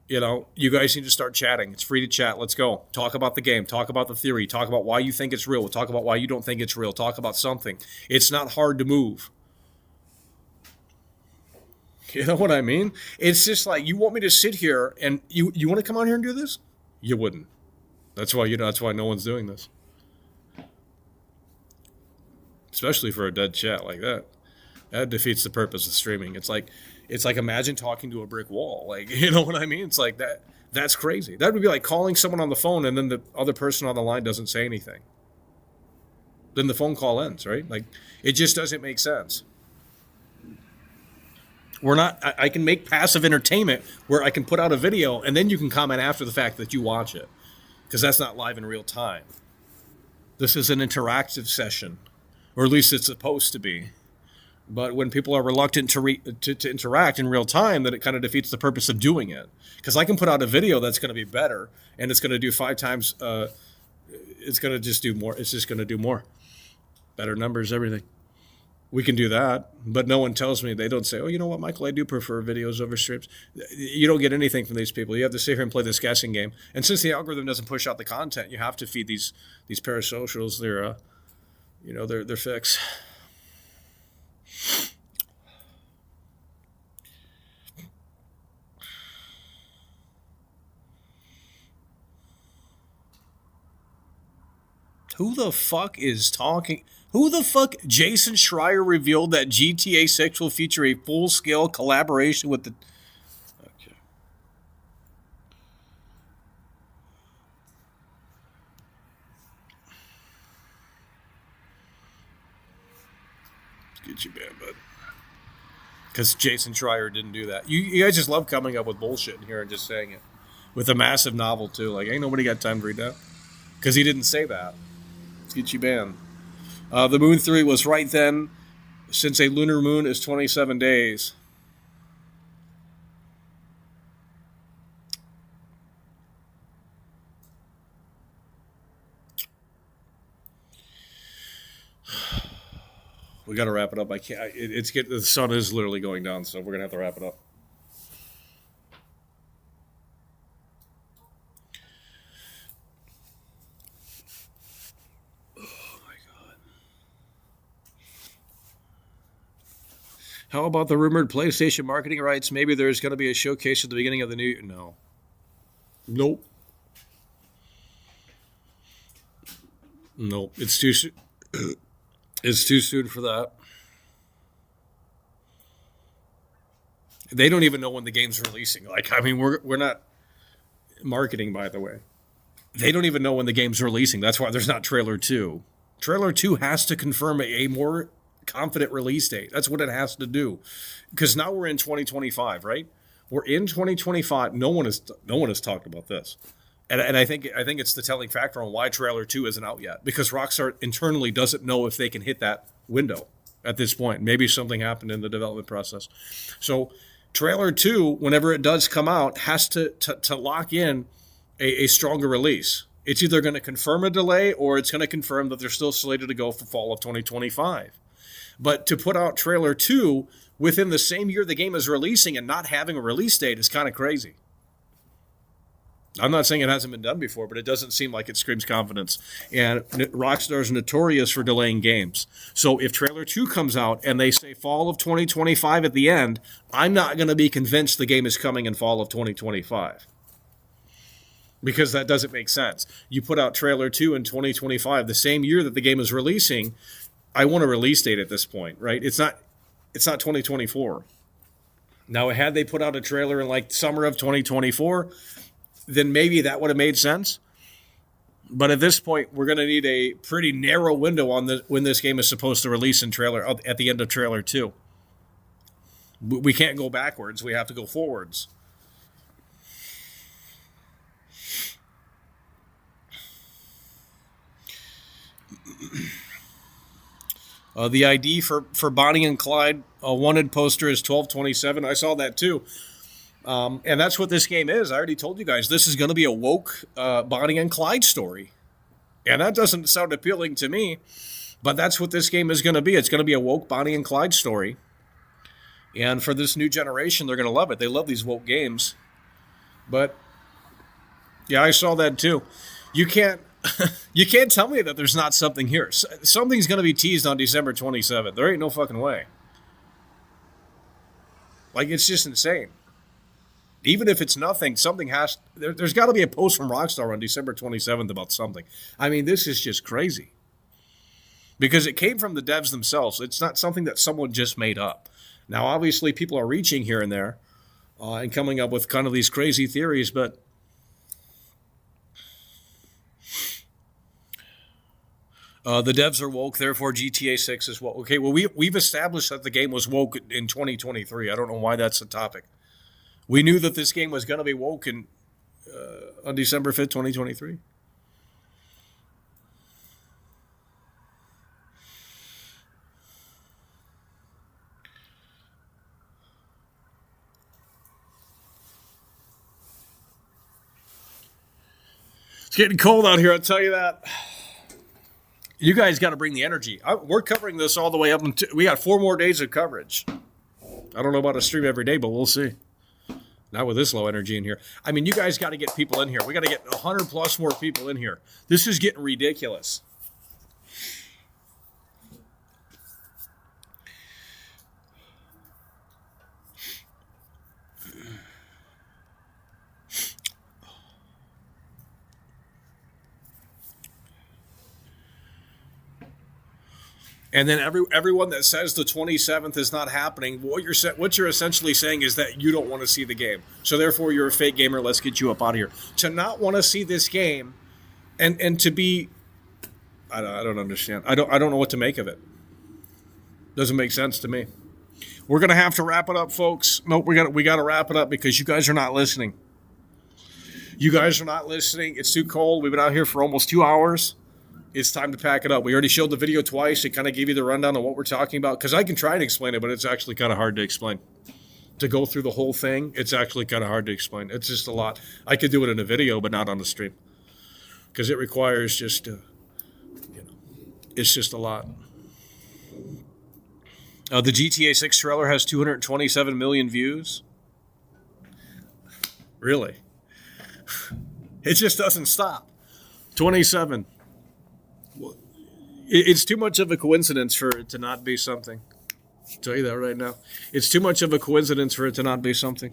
You know, you guys need to start chatting. It's free to chat. Let's go. Talk about the game. Talk about the theory. Talk about why you think it's real. Talk about why you don't think it's real. Talk about something. It's not hard to move. You know what I mean? It's just like, you want me to sit here and you want to come on here and do this? You wouldn't. That's why no one's doing this. Especially for a dead chat like that. That defeats the purpose of streaming. It's like imagine talking to a brick wall. Like, you know what I mean? It's like that. That's crazy. That would be like calling someone on the phone and then the other person on the line doesn't say anything. Then the phone call ends, right? Like, it just doesn't make sense. I can make passive entertainment where I can put out a video and then you can comment after the fact that you watch it. Because that's not live in real time. This is an interactive session. Or at least it's supposed to be. But when people are reluctant to interact in real time, then it kind of defeats the purpose of doing it. Because I can put out a video that's going to be better and it's going to do 5 times, it's going to just do more. It's just going to do more. Better numbers, everything. We can do that, but no one tells me. They don't say, oh, you know what, Michael, I do prefer videos over streams. You don't get anything from these people. You have to sit here and play this guessing game. And since the algorithm doesn't push out the content, you have to feed these parasocials their fix. Who the fuck is talking? Who the fuck? Jason Schreier revealed that GTA 6 will feature a full-scale collaboration with the... Okay. Let's get you bad, bud. Because Jason Schreier didn't do that. You guys just love coming up with bullshit in here and just saying it. With a massive novel, too. Like, ain't nobody got time to read that. Because he didn't say that. Let's get you banned. The moon theory was right then, since a lunar moon is 27 days. We got to wrap it up. I can't. It's getting, the sun is literally going down, so we're gonna have to wrap it up. How about the rumored PlayStation marketing rights? Maybe there's going to be a showcase at the beginning of the new... No. Nope. Nope. It's too soon. It's too soon for that. They don't even know when the game's releasing. Like, I mean, we're not marketing, by the way. They don't even know when the game's releasing. That's why there's not Trailer 2. Trailer 2 has to confirm a more confident release date. That's what it has to do. Because now we're in 2025, right? We're in 2025. No one has talked about this. And I think it's the telling factor on why Trailer 2 isn't out yet. Because Rockstar internally doesn't know if they can hit that window at this point. Maybe something happened in the development process. So Trailer 2, whenever it does come out, has to lock in a stronger release. It's either going to confirm a delay or it's going to confirm that they're still slated to go for fall of 2025. But to put out Trailer 2 within the same year the game is releasing and not having a release date is kind of crazy. I'm not saying it hasn't been done before, but it doesn't seem like it screams confidence. And Rockstar is notorious for delaying games. So if Trailer 2 comes out and they say fall of 2025 at the end, I'm not going to be convinced the game is coming in fall of 2025. Because that doesn't make sense. You put out Trailer 2 in 2025, the same year that the game is releasing. I want a release date at this point, right? It's not 2024. Now, had they put out a trailer in like summer of 2024, then maybe that would have made sense. But at this point, we're going to need a pretty narrow window on when this game is supposed to release in trailer at the end of Trailer 2. We can't go backwards. We have to go forwards. The ID for Bonnie and Clyde wanted poster is 12/27. I saw that too. And that's what this game is. I already told you guys, this is going to be a woke Bonnie and Clyde story. And that doesn't sound appealing to me, but that's what this game is going to be. It's going to be a woke Bonnie and Clyde story. And for this new generation, they're going to love it. They love these woke games. But, yeah, I saw that too. You can't tell me that there's not something here. Something's going to be teased on December 27th. There ain't no fucking way. Like, it's just insane. Even if it's nothing, something has... There's got to be a post from Rockstar on December 27th about something. I mean, this is just crazy. Because it came from the devs themselves. It's not something that someone just made up. Now, obviously, people are reaching here and there and coming up with kind of these crazy theories, but... the devs are woke, therefore GTA 6 is woke. Okay, well, we've established that the game was woke in 2023. I don't know why that's a topic. We knew that this game was going to be woke on December 5th, 2023. It's getting cold out here, I'll tell you that. You guys got to bring the energy. We're covering this all the way up until... We got 4 more days of coverage. I don't know about a stream every day, but we'll see. Not with this low energy in here. I mean, you guys got to get people in here. We got to get 100 plus more people in here. This is getting ridiculous. And then everyone that says the 27th is not happening, what you're essentially saying is that you don't want to see the game. So therefore, you're a fake gamer. Let's get you up out of here. To not want to see this game, and to be, I don't understand. I don't know what to make of it. Doesn't make sense to me. We're gonna have to wrap it up, folks. Nope, we got to wrap it up because you guys are not listening. You guys are not listening. It's too cold. We've been out here for almost 2 hours. It's time to pack it up. We already showed the video twice. It kind of gave you the rundown on what we're talking about. Because I can try and explain it, but it's actually kind of hard to explain. To go through the whole thing, it's actually kind of hard to explain. It's just a lot. I could do it in a video, but not on the stream. Because it requires just, it's just a lot. The GTA 6 trailer has 227 million views. Really? It just doesn't stop. 27. It's too much of a coincidence for it to not be something. I'll tell you that right now. It's too much of a coincidence for it to not be something.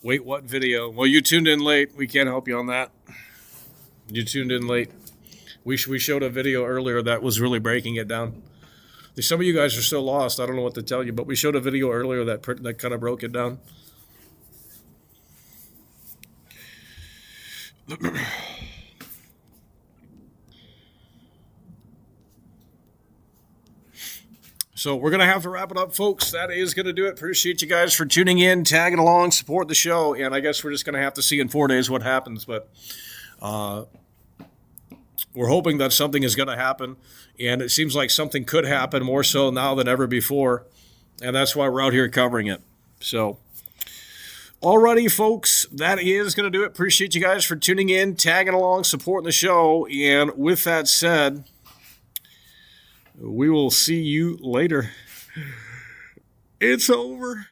Wait, what video? Well, you tuned in late. We can't help you on that. You tuned in late. We showed a video earlier that was really breaking it down. Some of you guys are so lost, I don't know what to tell you, but we showed a video earlier that kind of broke it down. So we're going to have to wrap it up, folks. That is going to do it. Appreciate you guys for tuning in, tagging along, support the show, and I guess we're just going to have to see in 4 days what happens, but we're hoping that something is going to happen, and it seems like something could happen more so now than ever before, and that's why we're out here covering it. So, alrighty, folks, that is going to do it. Appreciate you guys for tuning in, tagging along, supporting the show, and with that said, we will see you later. It's over.